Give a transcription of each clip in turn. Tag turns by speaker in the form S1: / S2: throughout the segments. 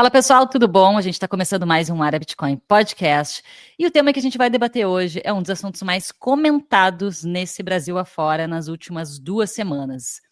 S1: Fala pessoal, tudo bom? A gente está começando mais um Área Bitcoin Podcast e o tema que a gente vai debater hoje é um dos assuntos mais comentados nesse Brasil afora nas últimas 2 semanas.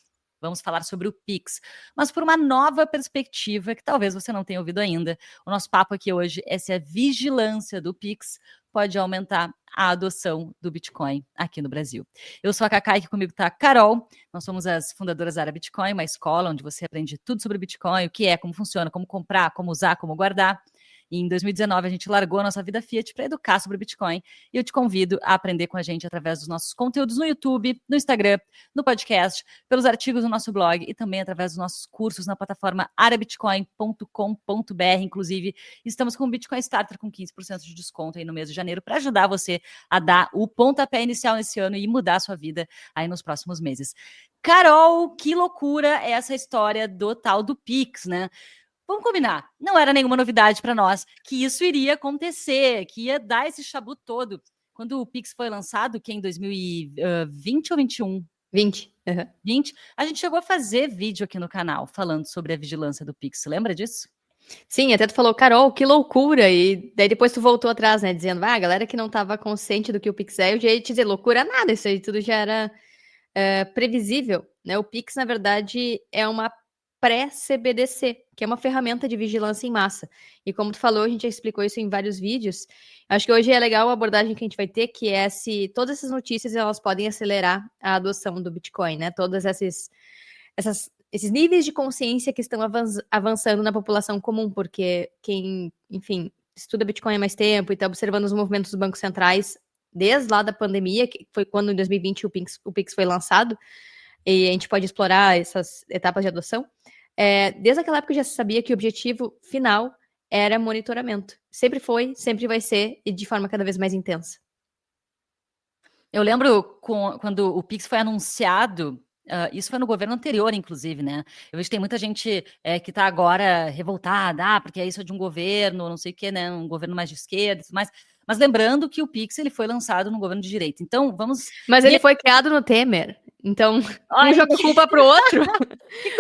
S1: Vamos falar sobre o Pix, mas por uma nova perspectiva que talvez você não tenha ouvido ainda. O nosso papo aqui hoje é se a vigilância do Pix pode aumentar a adoção do Bitcoin aqui no Brasil. Eu sou a Cacá e aqui comigo está a Carol. Nós somos as fundadoras da Área Bitcoin, uma escola onde você aprende tudo sobre Bitcoin, o que é, como funciona, como comprar, como usar, como guardar. E em 2019 a gente largou a nossa vida Fiat para educar sobre Bitcoin e eu te convido a aprender com a gente através dos nossos conteúdos no YouTube, no Instagram, no podcast, pelos artigos no nosso blog e também através dos nossos cursos na plataforma arabitcoin.com.br. Inclusive, estamos com o Bitcoin Starter com 15% de desconto aí no mês de janeiro para ajudar você a dar o pontapé inicial nesse ano e mudar a sua vida aí nos próximos meses. Carol, que loucura é essa história do tal do Pix, né? Vamos combinar, não era nenhuma novidade para nós que isso iria acontecer, que ia dar esse chabu todo. Quando o Pix foi lançado, que é em 2020 ou 21?
S2: 20.
S1: 20, a gente chegou a fazer vídeo aqui no canal falando sobre a vigilância do Pix. Você lembra disso?
S2: Sim, até tu falou, Carol, que loucura. E daí depois tu voltou atrás, né? Dizendo, a galera que não estava consciente do que o Pix é, eu já ia te dizer, loucura nada, isso aí tudo já era previsível, né? O Pix, na verdade, é uma pré-CBDC, que é uma ferramenta de vigilância em massa. E como tu falou, a gente já explicou isso em vários vídeos. Acho que hoje é legal a abordagem que a gente vai ter, que é se todas essas notícias elas podem acelerar a adoção do Bitcoin, né? Todas esses níveis de consciência que estão avançando na população comum, porque quem, enfim, estuda Bitcoin há mais tempo e está observando os movimentos dos bancos centrais desde lá da pandemia, que foi quando em 2020 o Pix foi lançado, e a gente pode explorar essas etapas de adoção. Desde aquela época já se sabia que o objetivo final era monitoramento. Sempre foi, sempre vai ser, e de forma cada vez mais intensa.
S1: Eu lembro quando o Pix foi anunciado, isso foi no governo anterior, inclusive, né? Eu vejo que tem muita gente que está agora revoltada, porque isso é de um governo, não sei o quê, né? Um governo mais de esquerda e tudo mais. Mas lembrando que o Pix ele foi lançado no governo de direita. Então, vamos...
S2: Mas ele foi criado no Temer. Então, um joga a culpa pro outro.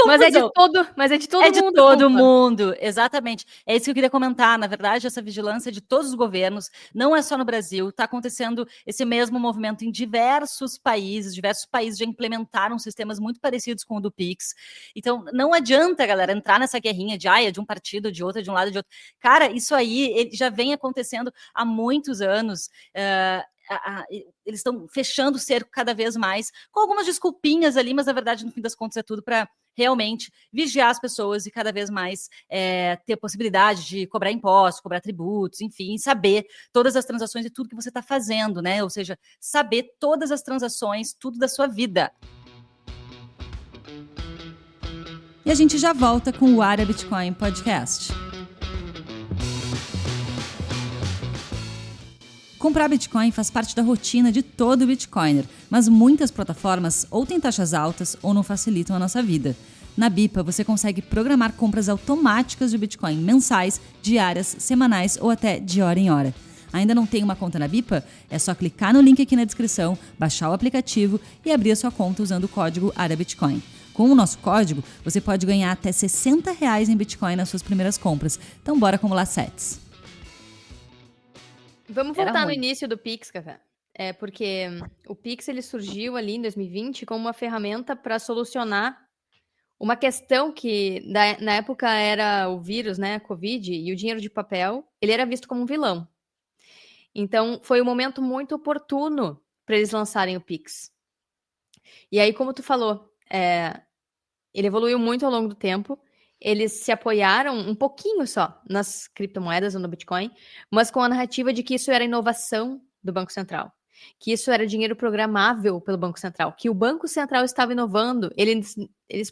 S2: Mas é de todo mundo.
S1: É de todo mundo, exatamente. É isso que eu queria comentar. Na verdade, essa vigilância é de todos os governos, não é só no Brasil. Está acontecendo esse mesmo movimento em diversos países. Diversos países já implementaram sistemas muito parecidos com o do Pix. Então, não adianta, galera, entrar nessa guerrinha de é de um partido, de outro, de um lado, de outro. Cara, isso aí ele já vem acontecendo há muitos anos. Eles estão fechando o cerco cada vez mais, com algumas desculpinhas ali, mas na verdade, no fim das contas, é tudo para realmente vigiar as pessoas e cada vez mais ter a possibilidade de cobrar impostos, cobrar tributos, enfim, saber todas as transações e tudo que você está fazendo, né? Ou seja, saber todas as transações, tudo da sua vida. E a gente já volta com o Área Bitcoin Podcast. Comprar Bitcoin faz parte da rotina de todo Bitcoiner, mas muitas plataformas ou têm taxas altas ou não facilitam a nossa vida. Na Bipa, você consegue programar compras automáticas de Bitcoin mensais, diárias, semanais ou até de hora em hora. Ainda não tem uma conta na Bipa? É só clicar no link aqui na descrição, baixar o aplicativo e abrir a sua conta usando o código ARABITCOIN. Com o nosso código, você pode ganhar até R$60 em Bitcoin nas suas primeiras compras. Então bora acumular sats.
S2: Vamos voltar no início do Pix, Café. Porque o Pix ele surgiu ali em 2020 como uma ferramenta para solucionar uma questão que na época era o vírus, né, a Covid, e o dinheiro de papel, ele era visto como um vilão. Então, foi um momento muito oportuno para eles lançarem o Pix. E aí, como tu falou, ele evoluiu muito ao longo do tempo. Eles se apoiaram um pouquinho só nas criptomoedas ou no Bitcoin, mas com a narrativa de que isso era inovação do Banco Central, que isso era dinheiro programável pelo Banco Central, que o Banco Central estava inovando. Eles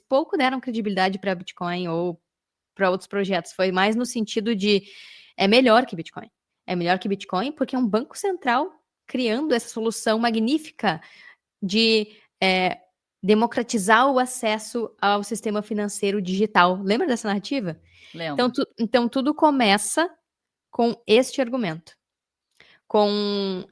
S2: pouco deram credibilidade para Bitcoin ou para outros projetos. Foi mais no sentido de é melhor que Bitcoin. É melhor que Bitcoin porque é um Banco Central criando essa solução magnífica de democratizar o acesso ao sistema financeiro digital. Lembra dessa narrativa?
S1: Lembro.
S2: Então tudo começa com este argumento. Com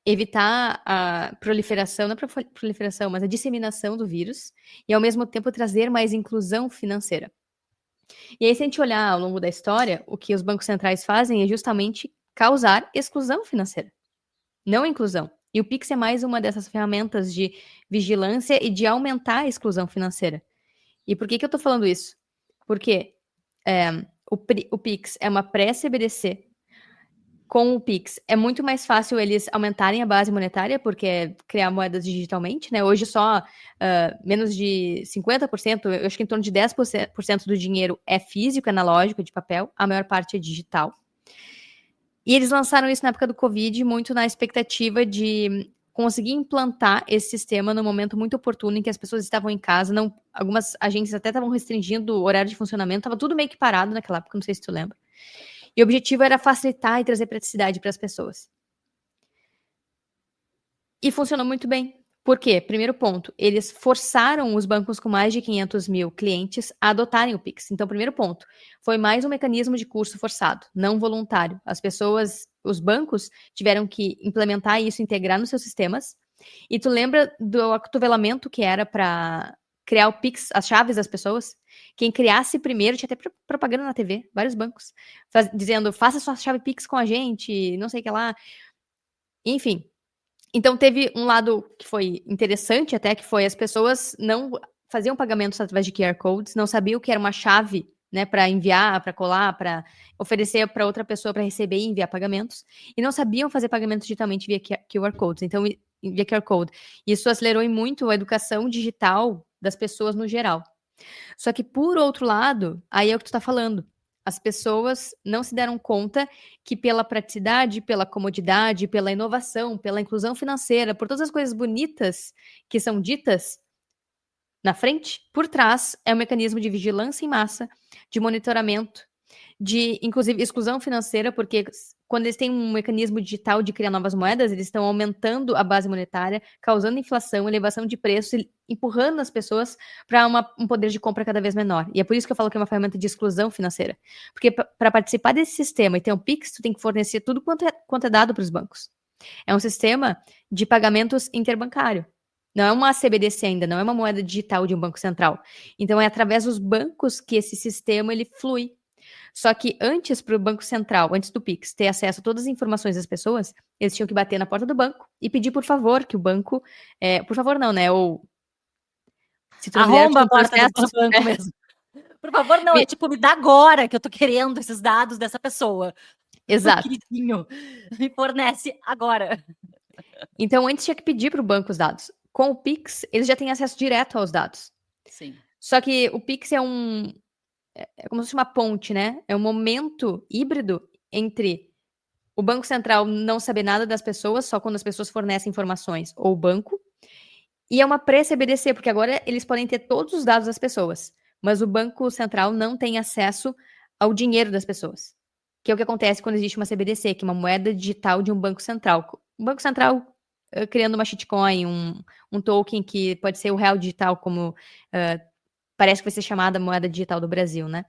S2: evitar a proliferação, não a proliferação, mas a disseminação do vírus e, ao mesmo tempo, trazer mais inclusão financeira. E aí, se a gente olhar ao longo da história, o que os bancos centrais fazem é justamente causar exclusão financeira, não inclusão. E o Pix é mais uma dessas ferramentas de vigilância e de aumentar a exclusão financeira. E por que eu tô falando isso? Porque o Pix é uma pré-CBDC. Com o Pix, é muito mais fácil eles aumentarem a base monetária, porque é criar moedas digitalmente, né? Hoje só menos de 50%, eu acho que em torno de 10% do dinheiro é físico, é analógico, de papel, a maior parte é digital. E eles lançaram isso na época do Covid, muito na expectativa de conseguir implantar esse sistema no momento muito oportuno em que as pessoas estavam em casa, não, algumas agências até estavam restringindo o horário de funcionamento, estava tudo meio que parado naquela época, não sei se tu lembra. E o objetivo era facilitar e trazer praticidade para as pessoas. E funcionou muito bem. Por quê? Primeiro ponto, eles forçaram os bancos com mais de 500 mil clientes a adotarem o Pix. Então, primeiro ponto, foi mais um mecanismo de curso forçado, não voluntário. As pessoas, os bancos tiveram que implementar isso, integrar nos seus sistemas. E tu lembra do acotovelamento que era para criar o Pix, as chaves das pessoas? Quem criasse primeiro, tinha até propaganda na TV, vários bancos, dizendo, faça sua chave Pix com a gente, não sei o que lá. Enfim, então teve um lado que foi interessante até, que foi as pessoas não faziam pagamentos através de QR Codes, não sabiam o que era uma chave, né, para enviar, para colar, para oferecer para outra pessoa para receber e enviar pagamentos, e não sabiam fazer pagamentos digitalmente via QR Codes, então via QR Code. Isso acelerou muito a educação digital das pessoas no geral. Só que, por outro lado, aí é o que tu tá falando. As pessoas não se deram conta que pela praticidade, pela comodidade, pela inovação, pela inclusão financeira, por todas as coisas bonitas que são ditas na frente, por trás é um mecanismo de vigilância em massa, de monitoramento, de, inclusive, exclusão financeira, porque quando eles têm um mecanismo digital de criar novas moedas, eles estão aumentando a base monetária, causando inflação, elevação de preços, empurrando as pessoas para um poder de compra cada vez menor. E é por isso que eu falo que é uma ferramenta de exclusão financeira. Porque para participar desse sistema e ter um Pix, tu tem que fornecer tudo quanto é dado para os bancos. É um sistema de pagamentos interbancário. Não é uma CBDC ainda, não é uma moeda digital de um banco central. Então é através dos bancos que esse sistema ele flui. Só que antes, para o Banco Central, antes do Pix, ter acesso a todas as informações das pessoas, eles tinham que bater na porta do banco e pedir, por favor, que o banco. Por favor, não, né? Ou se tu não me der, eu te
S1: Arromba
S2: dou
S1: a
S2: um
S1: porta do
S2: processo.
S1: banco mesmo. Por favor, não, é tipo, me dá agora que eu tô querendo esses dados dessa pessoa.
S2: Exato.
S1: Queridinho, me fornece agora.
S2: Então, antes tinha que pedir para o banco os dados. Com o Pix, eles já têm acesso direto aos dados.
S1: Sim.
S2: Só que o Pix é como se fosse uma ponte, né? É um momento híbrido entre o Banco Central não saber nada das pessoas, só quando as pessoas fornecem informações, ou o banco. E é uma pré-CBDC, porque agora eles podem ter todos os dados das pessoas, mas o Banco Central não tem acesso ao dinheiro das pessoas. Que é o que acontece quando existe uma CBDC, que é uma moeda digital de um Banco Central. O Banco Central criando uma shitcoin, um token que pode ser o real digital, como parece que vai ser chamada moeda digital do Brasil, né?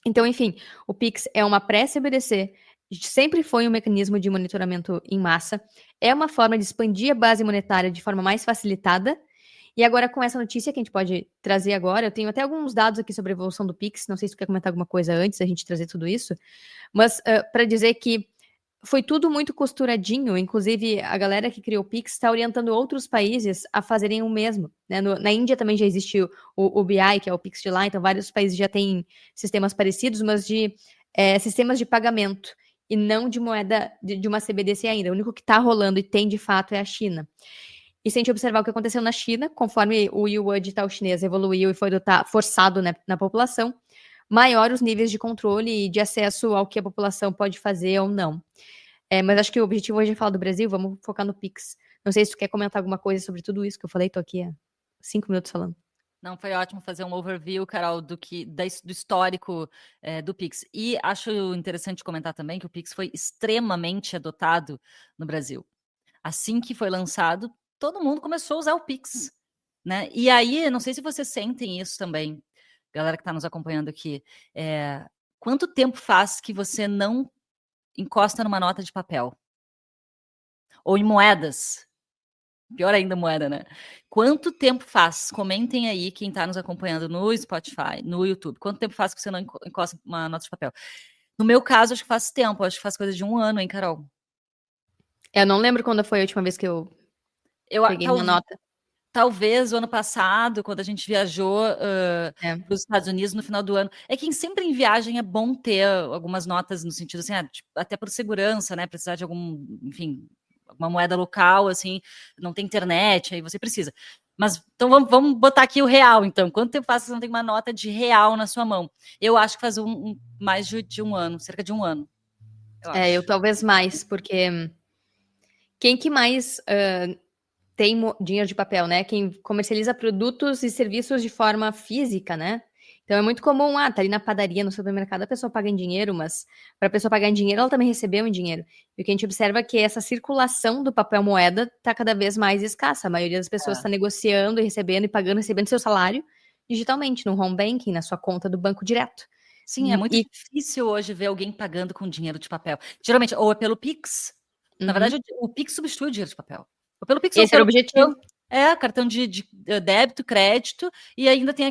S2: Então, enfim, o Pix é uma pré-CBDC, sempre foi um mecanismo de monitoramento em massa, é uma forma de expandir a base monetária de forma mais facilitada. E agora, com essa notícia que a gente pode trazer agora, eu tenho até alguns dados aqui sobre a evolução do Pix, não sei se tu quer comentar alguma coisa antes da gente trazer tudo isso, mas para dizer que foi tudo muito costuradinho, inclusive a galera que criou o Pix está orientando outros países a fazerem o mesmo, né? Na Índia também já existe o UBI, que é o Pix de lá, então vários países já têm sistemas parecidos, mas de sistemas de pagamento e não de moeda de uma CBDC ainda. O único que está rolando e tem de fato é a China. E se a gente observar o que aconteceu na China, conforme o yuan digital chinês evoluiu e foi forçado, né, na população, maior os níveis de controle e de acesso ao que a população pode fazer ou não. Mas acho que o objetivo hoje é falar do Brasil, vamos focar no Pix. Não sei se tu quer comentar alguma coisa sobre tudo isso que eu falei, tô aqui há 5 minutos falando.
S1: Não, foi ótimo fazer um overview, Carol, do histórico do Pix. E acho interessante comentar também que o Pix foi extremamente adotado no Brasil. Assim que foi lançado, todo mundo começou a usar o Pix, né? E aí, não sei se vocês sentem isso também, galera que está nos acompanhando aqui. Quanto tempo faz que você não encosta numa nota de papel? Ou em moedas? Pior ainda moeda, né? Quanto tempo faz? Comentem aí quem está nos acompanhando no Spotify, no YouTube. Quanto tempo faz que você não encosta uma nota de papel? No meu caso, acho que faz tempo. Acho que faz coisa de 1 ano, hein, Carol?
S2: Eu não lembro quando foi a última vez que eu
S1: Eu,
S2: peguei uma nota.
S1: talvez o ano passado, quando a gente viajou para os Estados Unidos no final do ano. É que sempre em viagem é bom ter algumas notas no sentido assim, tipo, até por segurança, né? Precisar de algum, enfim, uma moeda local, assim, não tem internet, aí você precisa. Mas então vamos botar aqui o real, então. Quanto tempo faz que você não tem uma nota de real na sua mão? Eu acho que faz mais de 1 ano, cerca de 1 ano. Eu
S2: Eu
S1: acho.
S2: talvez mais, porque quem que mais tem dinheiro de papel, né? Quem comercializa produtos e serviços de forma física, né? Então é muito comum, tá ali na padaria, no supermercado, a pessoa paga em dinheiro, mas para a pessoa pagar em dinheiro, ela também recebeu em dinheiro. E o que a gente observa é que essa circulação do papel moeda está cada vez mais escassa. A maioria das pessoas está negociando e recebendo e pagando, recebendo seu salário digitalmente, no home banking, na sua conta do banco direto.
S1: Sim, é muito difícil hoje ver alguém pagando com dinheiro de papel. Geralmente, ou é pelo Pix. Na verdade, o Pix substitui o dinheiro de papel. Ou pelo Pix ou
S2: Esse era o
S1: pelo
S2: objetivo.
S1: cartão de débito, crédito, e ainda tem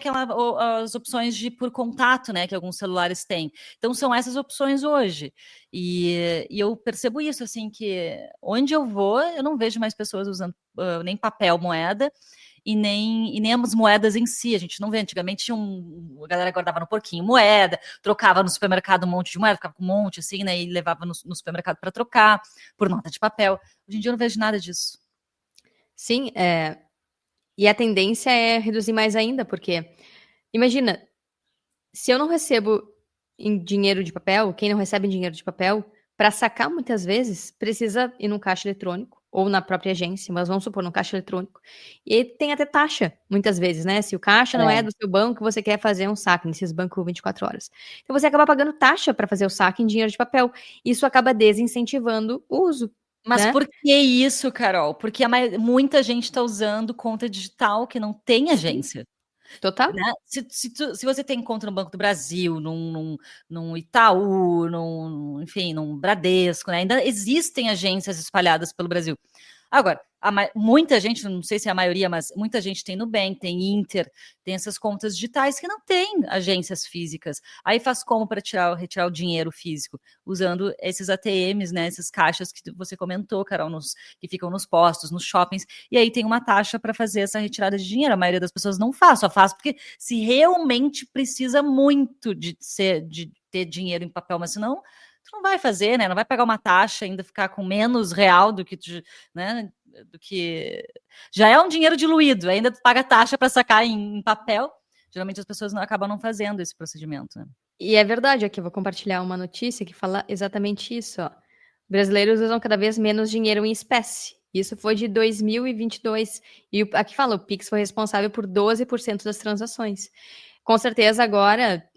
S1: as opções de por contato, né, que alguns celulares têm. Então, são essas opções hoje. E eu percebo isso, assim, que onde eu vou, eu não vejo mais pessoas usando nem papel, moeda, e nem as moedas em si. A gente não vê. Antigamente a galera guardava no porquinho moeda, trocava no supermercado um monte de moeda, ficava com um monte assim, né? E levava no supermercado para trocar por nota de papel. Hoje em dia eu não vejo nada disso.
S2: Sim, e a tendência é reduzir mais ainda, porque imagina, se eu não recebo em dinheiro de papel, quem não recebe em dinheiro de papel, para sacar muitas vezes precisa ir num caixa eletrônico ou na própria agência, mas vamos supor, no caixa eletrônico. E aí tem até taxa, muitas vezes, né? Se o caixa não é do seu banco, você quer fazer um saque nesses bancos 24 horas. Então você acaba pagando taxa para fazer o saque em dinheiro de papel. Isso acaba desincentivando o uso.
S1: Mas
S2: Né?
S1: por que isso, Carol? Porque muita gente está usando conta digital que não tem agência.
S2: Total.
S1: Né? Se você tem conta no Banco do Brasil, num Itaú, enfim, num Bradesco, né? Ainda existem agências espalhadas pelo Brasil. Agora, muita gente, não sei se é a maioria, mas muita gente tem Nubank, tem Inter, tem essas contas digitais que não tem agências físicas. Aí faz como para retirar o dinheiro físico? Usando esses ATMs, né? Essas caixas que você comentou, Carol, que ficam nos postos, nos shoppings, e aí tem uma taxa para fazer essa retirada de dinheiro. A maioria das pessoas não faz, só faz porque se realmente precisa muito de ter dinheiro em papel, mas senão tu não vai fazer, né? Não vai pagar uma taxa, ainda ficar com menos real do que né? Do que já é um dinheiro diluído, ainda tu paga taxa para sacar em papel. Geralmente as pessoas acabam não fazendo esse procedimento, né?
S2: E é verdade, aqui eu vou compartilhar uma notícia que fala exatamente isso, ó. Brasileiros usam cada vez menos dinheiro em espécie. Isso foi de 2022. E aqui fala, o Pix foi responsável por 12% das transações. Com certeza agora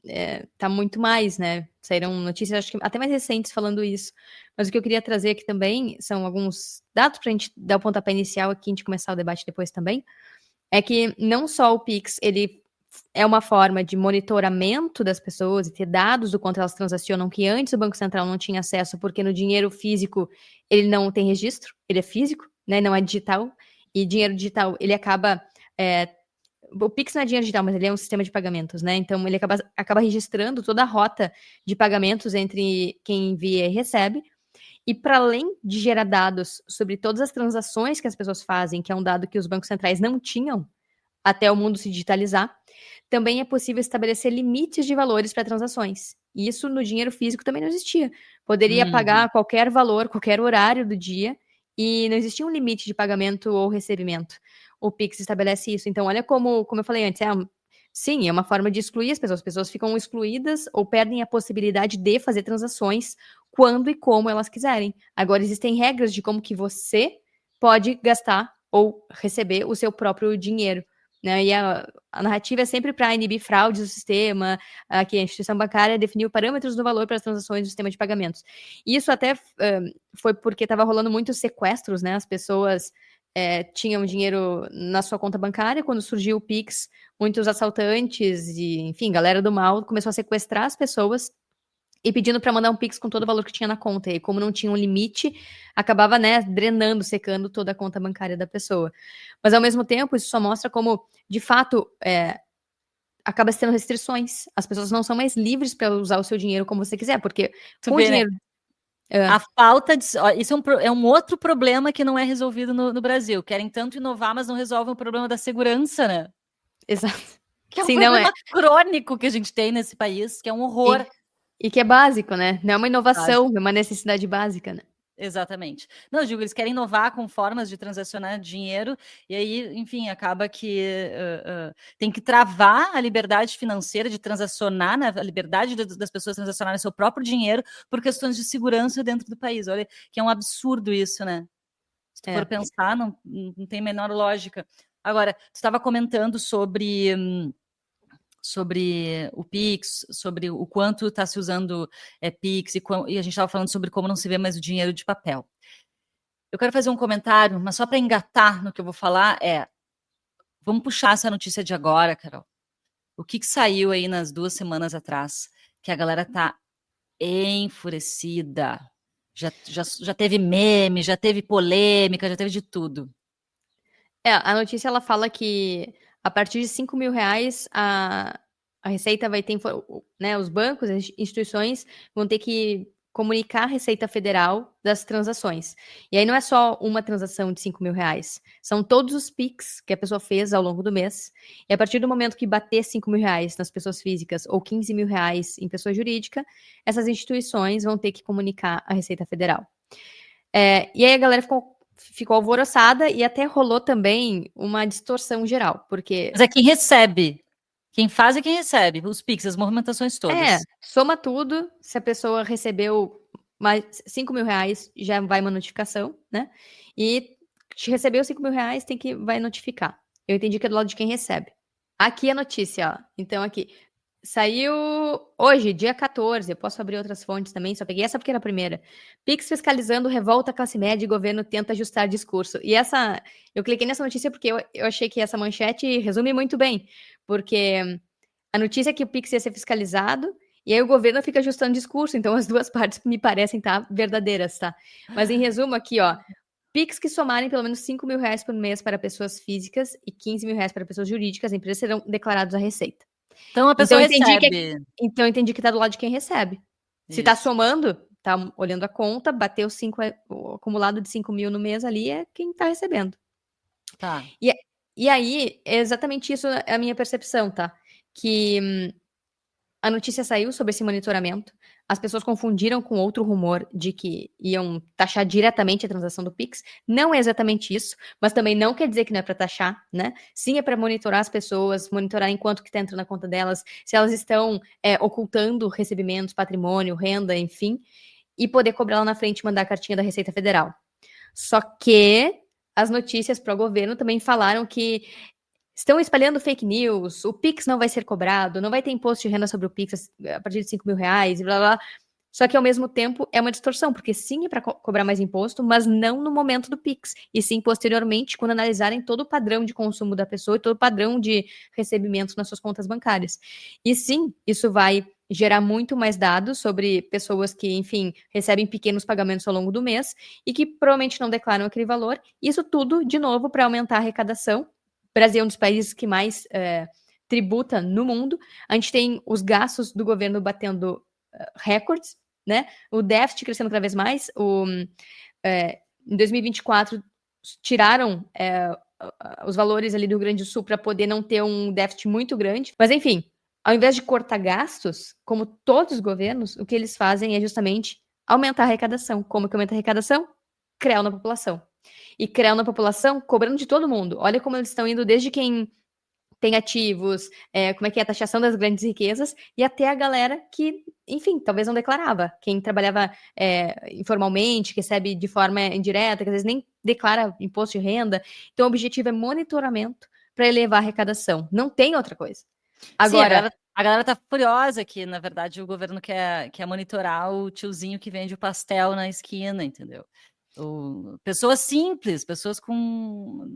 S2: tá muito mais, né? Saíram notícias, acho que até mais recentes falando isso. Mas o que eu queria trazer aqui também são alguns dados para a gente dar o pontapé inicial aqui, a gente começar o debate depois também. É que não só o Pix, ele é uma forma de monitoramento das pessoas e ter dados do quanto elas transacionam que antes o Banco Central não tinha acesso, porque no dinheiro físico ele não tem registro, ele é físico, né, não é digital, e dinheiro digital ele acaba o Pix não é dinheiro digital, mas ele é um sistema de pagamentos, né? Então ele acaba registrando toda a rota de pagamentos entre quem envia e recebe. E para além de gerar dados sobre todas as transações que as pessoas fazem, que é um dado que os bancos centrais não tinham até o mundo se digitalizar, também é possível estabelecer limites de valores para transações. E isso no dinheiro físico também não existia. Poderia pagar qualquer valor, qualquer horário do dia, e não existia um limite de pagamento ou recebimento. O Pix estabelece isso. Então, olha como eu falei antes, sim, é uma forma de excluir as pessoas ficam excluídas ou perdem a possibilidade de fazer transações quando e como elas quiserem. Agora, existem regras de como que você pode gastar ou receber o seu próprio dinheiro. Né? E a narrativa é sempre para inibir fraudes do sistema, que a instituição bancária definiu parâmetros do valor para as transações do sistema de pagamentos. Isso até foi porque estava rolando muitos sequestros, né? As pessoas tinham dinheiro na sua conta bancária, quando surgiu o Pix, muitos assaltantes e, enfim, galera do mal começou a sequestrar as pessoas e pedindo para mandar um Pix com todo o valor que tinha na conta. E como não tinha um limite, acabava, né, drenando, secando toda a conta bancária da pessoa. Mas ao mesmo tempo, isso só mostra como, de fato, acaba tendo restrições. As pessoas não são mais livres para usar o seu dinheiro como você quiser, porque
S1: Tu
S2: com o
S1: vê, né?
S2: dinheiro.
S1: A falta de. Ó, isso é um outro problema que não é resolvido no Brasil. Querem tanto inovar, mas não resolvem o problema da segurança, né?
S2: Exato.
S1: Que é um
S2: Sim, não é.
S1: problema crônico que a gente tem nesse país, que é um horror.
S2: E que é básico, né? Não é uma inovação,
S1: Básico.
S2: é uma necessidade básica, né?
S1: Exatamente. Não, eu digo, eles querem inovar com formas de transacionar dinheiro, e aí, enfim, acaba que tem que travar a liberdade financeira de transacionar, né, a liberdade das pessoas transacionarem seu próprio dinheiro por questões de segurança dentro do país. Olha, que é um absurdo isso, né? Se tu for pensar, não tem a menor lógica. Agora, tu estava comentando sobre o Pix, sobre o quanto está se usando Pix, e a gente estava falando sobre como não se vê mais o dinheiro de papel. Eu quero fazer um comentário, mas só para engatar no que eu vou falar vamos puxar essa notícia de agora, Carol. O que saiu aí nas 2 semanas atrás, que a galera tá enfurecida. Já teve meme, já teve polêmica, já teve de tudo.
S2: A notícia ela fala que a partir de 5 mil reais a Receita vai ter, né, os bancos, as instituições vão ter que comunicar à Receita Federal das transações. E aí não é só uma transação de 5 mil reais, são todos os PIX que a pessoa fez ao longo do mês. E a partir do momento que bater 5 mil reais nas pessoas físicas ou 15 mil reais em pessoa jurídica, essas instituições vão ter que comunicar à Receita Federal. E aí a galera ficou alvoroçada e até rolou também uma distorção geral, porque...
S1: Mas é quem recebe. Quem faz é quem recebe. Os Pix, as movimentações todas.
S2: Soma tudo, se a pessoa recebeu mais 5 mil reais, já vai uma notificação, né? E recebeu 5 mil reais, vai notificar. Eu entendi que é do lado de quem recebe. Aqui a notícia, ó. Então, aqui. Saiu hoje, dia 14. Eu posso abrir outras fontes também, só peguei essa porque era a primeira. Pix fiscalizando revolta classe média e governo tenta ajustar discurso. E essa, eu cliquei nessa notícia porque eu achei que essa manchete resume muito bem. Porque a notícia é que o Pix ia ser fiscalizado e aí o governo fica ajustando discurso. Então as duas partes me parecem estar verdadeiras, tá? Mas em resumo aqui, ó. Pix que somarem pelo menos 5 mil reais por mês para pessoas físicas e 15 mil reais para pessoas jurídicas, empresas serão declarados à Receita.
S1: Então a
S2: Então
S1: pessoa recebe.
S2: eu entendi que tá do lado de quem recebe. Se tá
S1: Isso.
S2: somando, tá olhando a conta, bateu o acumulado de 5 mil no mês ali, é quem tá recebendo.
S1: Tá.
S2: E aí, é exatamente isso a minha percepção, tá? Que a notícia saiu sobre esse monitoramento. As pessoas confundiram com outro rumor de que iam taxar diretamente a transação do Pix. Não é exatamente isso, mas também não quer dizer que não é para taxar, né? Sim, é para monitorar as pessoas, monitorar enquanto que está entrando na conta delas, se elas estão ocultando recebimentos, patrimônio, renda, enfim, e poder cobrar lá na frente e mandar a cartinha da Receita Federal. Só que as notícias para o governo também falaram que estão espalhando fake news, o Pix não vai ser cobrado, não vai ter imposto de renda sobre o Pix a partir de 5 mil reais, e blá blá. Só que ao mesmo tempo é uma distorção, porque sim é para cobrar mais imposto, mas não no momento do Pix, e sim posteriormente, quando analisarem todo o padrão de consumo da pessoa e todo o padrão de recebimentos nas suas contas bancárias. E sim, isso vai gerar muito mais dados sobre pessoas que, enfim, recebem pequenos pagamentos ao longo do mês e que provavelmente não declaram aquele valor. Isso tudo, de novo, para aumentar a arrecadação. O Brasil é um dos países que mais tributa no mundo. A gente tem os gastos do governo batendo recordes, né? O déficit crescendo cada vez mais. Em 2024, tiraram os valores ali do Rio Grande do Sul para poder não ter um déficit muito grande. Mas, enfim, ao invés de cortar gastos, como todos os governos, o que eles fazem é justamente aumentar a arrecadação. Como que aumenta a arrecadação? CREA na população. E CREA na população cobrando de todo mundo. Olha como eles estão indo desde quem tem ativos, como é que é a taxação das grandes riquezas, e até a galera que, enfim, talvez não declarava. Quem trabalhava informalmente, que recebe de forma indireta, que às vezes nem declara imposto de renda. Então, o objetivo é monitoramento para elevar a arrecadação. Não tem outra coisa. Agora,
S1: sim, a galera tá furiosa que, na verdade, o governo quer monitorar o tiozinho que vende o pastel na esquina, entendeu? Pessoas simples, pessoas com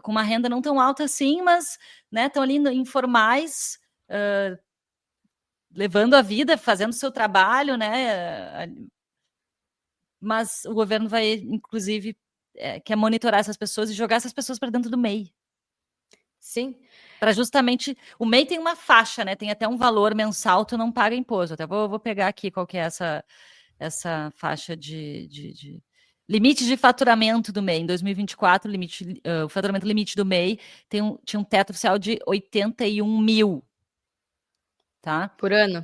S1: uma renda não tão alta assim, mas estão ali informais, levando a vida, fazendo o seu trabalho, né? Mas o governo vai, inclusive, quer monitorar essas pessoas e jogar essas pessoas para dentro do MEI.
S2: Sim.
S1: Para justamente. O MEI tem uma faixa, né? Tem até um valor mensal, tu não paga imposto. Até vou pegar aqui qual que é essa faixa de limite de faturamento do MEI. Em 2024, o faturamento limite do MEI tinha um teto oficial de 81 mil. Tá?
S2: Por ano.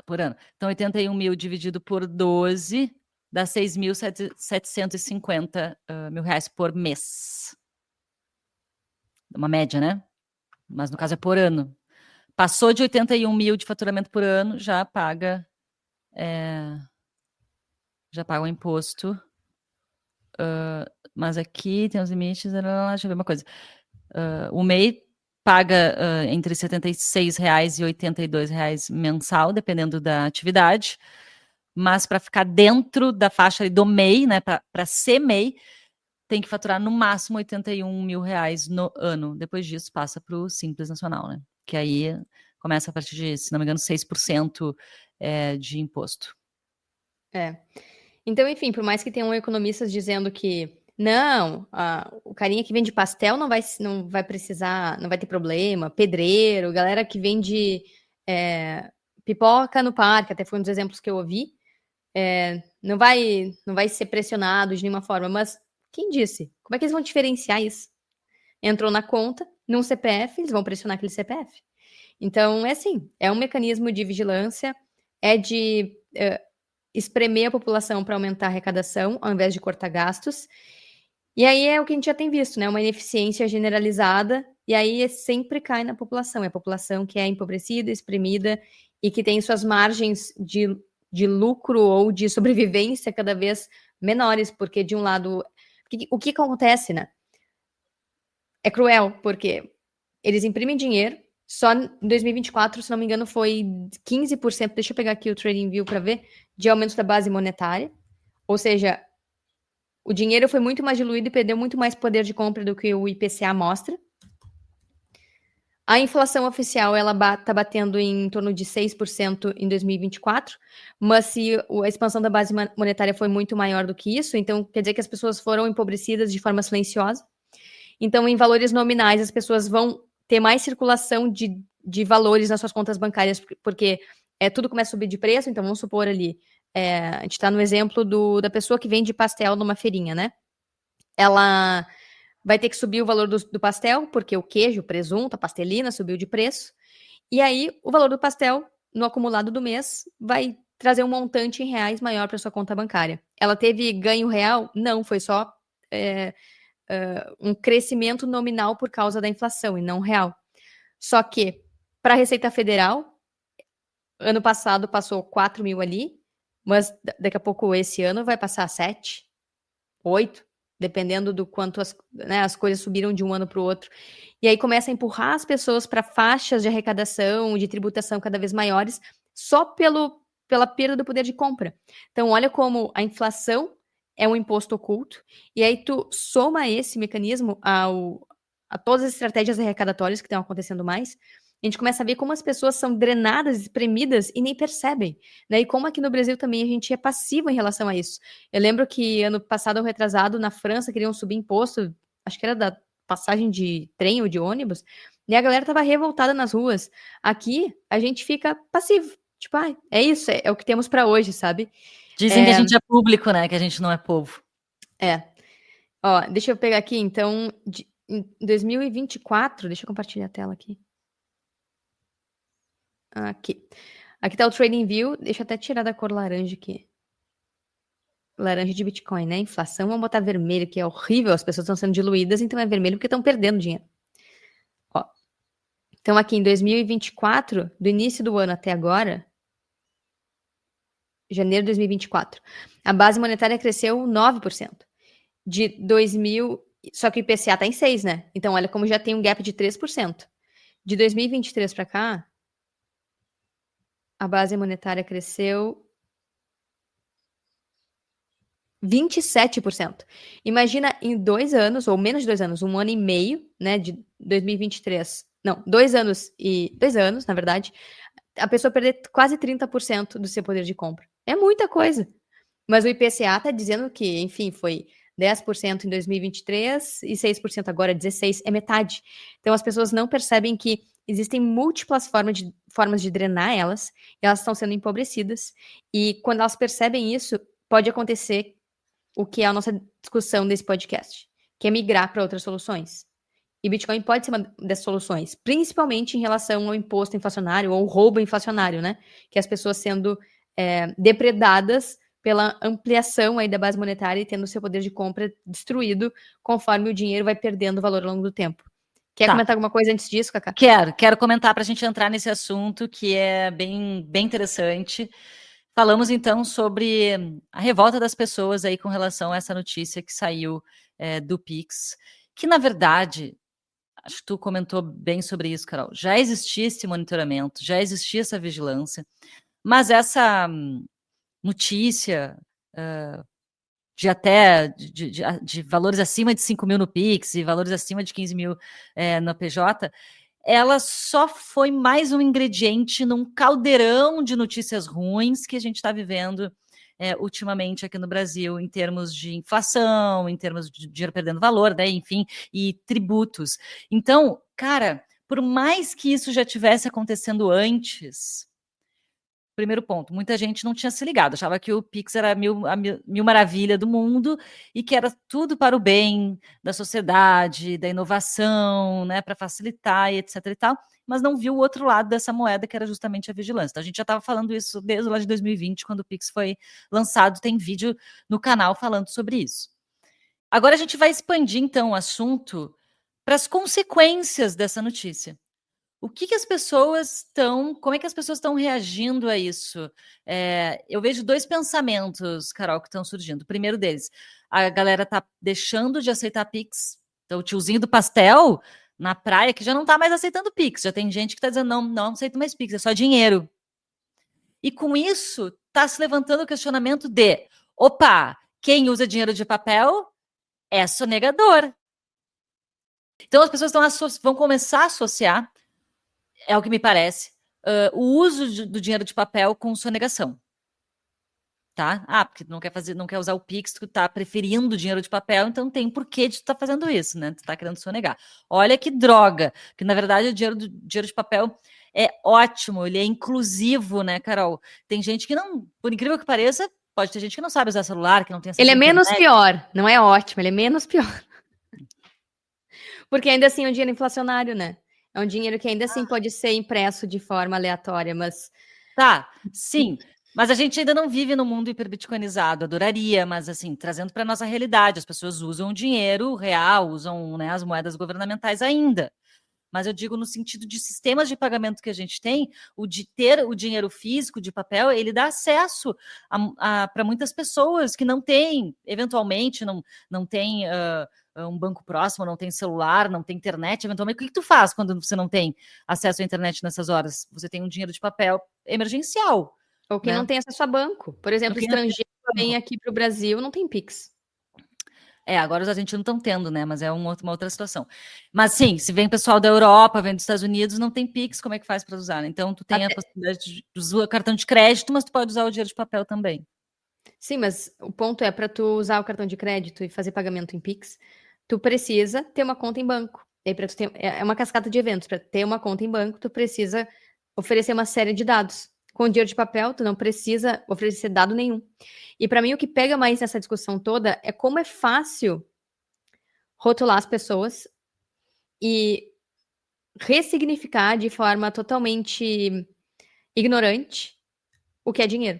S1: Por ano. Então, 81 mil dividido por 12 dá 6.750 mil reais por mês. Uma média, né? Mas no caso é por ano. Passou de 81 mil de faturamento por ano, já paga o imposto. Mas aqui tem os limites. Deixa eu ver uma coisa. O MEI paga entre R$ 76,00 e R$ 82,00 mensal, dependendo da atividade. Mas para ficar dentro da faixa do MEI, né, para ser MEI, tem que faturar no máximo 81 mil reais no ano. Depois disso, passa para o Simples Nacional, né? Que aí começa a partir de, se não me engano, 6% de imposto.
S2: Então, enfim, por mais que tenham economistas dizendo que não, o carinha que vende pastel não vai precisar, não vai ter problema, pedreiro, galera que vende pipoca no parque, até foi um dos exemplos que eu ouvi, não vai ser pressionado de nenhuma forma, mas quem disse? Como é que eles vão diferenciar isso? Entrou na conta, num CPF, eles vão pressionar aquele CPF. Então, é assim, é um mecanismo de vigilância, é de espremer a população para aumentar a arrecadação, ao invés de cortar gastos. E aí é o que a gente já tem visto, né? Uma ineficiência generalizada, e aí sempre cai na população. É a população que é empobrecida, espremida, e que tem suas margens de lucro ou de sobrevivência cada vez menores, porque de um lado... O que acontece, né? É cruel, porque eles imprimem dinheiro, só em 2024, se não me engano, foi 15%, deixa eu pegar aqui o TradingView para ver, de aumento da base monetária. Ou seja, o dinheiro foi muito mais diluído e perdeu muito mais poder de compra do que o IPCA mostra. A inflação oficial, ela está batendo em torno de 6% em 2024, mas se a expansão da base monetária foi muito maior do que isso, então quer dizer que as pessoas foram empobrecidas de forma silenciosa. Então, em valores nominais, as pessoas vão ter mais circulação de valores nas suas contas bancárias, porque tudo começa a subir de preço. Então, vamos supor ali, a gente está no exemplo da pessoa que vende pastel numa feirinha, né? Ela vai ter que subir o valor do pastel, porque o queijo, o presunto, a pastelina subiu de preço. E aí, o valor do pastel, no acumulado do mês, vai trazer um montante em reais maior para sua conta bancária. Ela teve ganho real? Não, foi só um crescimento nominal por causa da inflação e não real. Só que, para a Receita Federal, ano passado passou 4 mil ali, mas daqui a pouco esse ano vai passar 7, 8, dependendo do quanto as coisas subiram de um ano para o outro. E aí começa a empurrar as pessoas para faixas de arrecadação, de tributação cada vez maiores, só pela perda do poder de compra. Então, olha como a inflação é um imposto oculto, e aí tu soma esse mecanismo a todas as estratégias arrecadatórias que estão acontecendo mais, a gente começa a ver como as pessoas são drenadas, espremidas e nem percebem, né? E como aqui no Brasil também a gente é passivo em relação a isso. Eu lembro que ano passado ou retrasado, na França, queriam subir imposto, acho que era da passagem de trem ou de ônibus, e a galera tava revoltada nas ruas. Aqui, a gente fica passivo. Tipo, é isso, é o que temos para hoje, sabe?
S1: Dizem que a gente é público, né? Que a gente não é povo.
S2: Ó, deixa eu pegar aqui, então, em 2024, deixa eu compartilhar a tela aqui. Aqui tá o TradingView, deixa eu até tirar da cor laranja aqui. Laranja de Bitcoin, né? Inflação, vamos botar vermelho, que é horrível, as pessoas estão sendo diluídas, então é vermelho porque estão perdendo dinheiro. Ó, então aqui em 2024, do início do ano até agora, janeiro de 2024, a base monetária cresceu 9%. De 2000, só que o IPCA tá em 6, né? Então olha como já tem um gap de 3%. De 2023 para cá, a base monetária cresceu 27%. Imagina em 2 anos, ou menos de 2 anos, 1 ano e meio, né, de 2023. Não, 2 anos, na verdade, a pessoa perder quase 30% do seu poder de compra. É muita coisa. Mas o IPCA está dizendo que, enfim, foi 10% em 2023 e 6% agora, 16%, é metade. Então as pessoas não percebem que existem múltiplas formas de drenar elas, e elas estão sendo empobrecidas, e quando elas percebem isso, pode acontecer o que é a nossa discussão desse podcast, que é migrar para outras soluções. E Bitcoin pode ser uma dessas soluções, principalmente em relação ao imposto inflacionário ou roubo inflacionário, né? Que as pessoas sendo depredadas pela ampliação aí da base monetária e tendo seu poder de compra destruído conforme o dinheiro vai perdendo valor ao longo do tempo. Quer comentar alguma coisa antes disso, Cacá?
S1: Quero comentar para a gente entrar nesse assunto que é bem interessante. Falamos então sobre a revolta das pessoas aí com relação a essa notícia que saiu do Pix, que na verdade, acho que tu comentou bem sobre isso, Carol, já existia esse monitoramento, já existia essa vigilância, mas essa notícia de valores acima de 5 mil no Pix e valores acima de 15 mil no PJ, ela só foi mais um ingrediente num caldeirão de notícias ruins que a gente está vivendo ultimamente aqui no Brasil, em termos de inflação, em termos de dinheiro perdendo valor, né, enfim, e tributos. Então, cara, por mais que isso já tivesse acontecendo antes, primeiro ponto, muita gente não tinha se ligado, achava que o Pix era a mil maravilha do mundo e que era tudo para o bem da sociedade, da inovação, né, para facilitar e etc e tal, mas não viu o outro lado dessa moeda, que era justamente a vigilância. Então, a gente já estava falando isso desde lá de 2020, quando o Pix foi lançado, tem vídeo no canal falando sobre isso. Agora a gente vai expandir, então, o assunto para as consequências dessa notícia. O que as pessoas estão, como é que as pessoas estão reagindo a isso? Eu vejo dois pensamentos, Carol, que estão surgindo. O primeiro deles, a galera tá deixando de aceitar Pix. Então, o tiozinho do pastel na praia que já não tá mais aceitando Pix. Já tem gente que tá dizendo, não aceito mais Pix, é só dinheiro. E com isso, tá se levantando o questionamento de, opa, quem usa dinheiro de papel é sonegador. Então, as pessoas vão começar a associar, é o que me parece, o uso do dinheiro de papel com sonegação. Tá? Porque não quer usar o Pix, tu tá preferindo o dinheiro de papel, então tem porquê de tu tá fazendo isso, né? Tu tá querendo sonegar. Olha que droga, que na verdade o dinheiro de papel é ótimo, ele é inclusivo, né, Carol? Tem gente que não, por incrível que pareça, pode ter gente que não sabe usar celular, que não tem acesso
S2: Ele é
S1: à internet.
S2: menos pior, não é ótimo, ele é menos pior. Porque ainda assim é um dinheiro inflacionário, né? É um dinheiro que ainda assim pode ser impresso de forma aleatória, mas...
S1: Tá, sim, mas a gente ainda não vive no mundo hiperbitcoinizado, adoraria, mas assim, trazendo para a nossa realidade, as pessoas usam o dinheiro real, usam, né, as moedas governamentais ainda. Mas eu digo no sentido de sistemas de pagamento que a gente tem, o de ter o dinheiro físico de papel, ele dá acesso para muitas pessoas que não têm, eventualmente, não tem um banco próximo, não tem celular, não tem internet, eventualmente. O que tu faz quando você não tem acesso à internet nessas horas? Você tem um dinheiro de papel emergencial.
S2: Ou quem não tem acesso a banco. Por exemplo, estrangeiro vem aqui para o Brasil, não tem Pix.
S1: Agora os argentinos estão tendo, né? Mas é uma outra situação. Mas sim, se vem pessoal da Europa, vem dos Estados Unidos, não tem Pix, como é que faz para usar? Né? Então, tu tem a possibilidade de usar cartão de crédito, mas tu pode usar o dinheiro de papel também.
S2: Sim, mas o ponto é, para tu usar o cartão de crédito e fazer pagamento em Pix, tu precisa ter uma conta em banco. E aí, tu ter, é uma cascata de eventos. Para ter uma conta em banco, tu precisa oferecer uma série de dados. Com dinheiro de papel, tu não precisa oferecer dado nenhum. E para mim, o que pega mais nessa discussão toda é como é fácil rotular as pessoas e ressignificar de forma totalmente ignorante o que é dinheiro.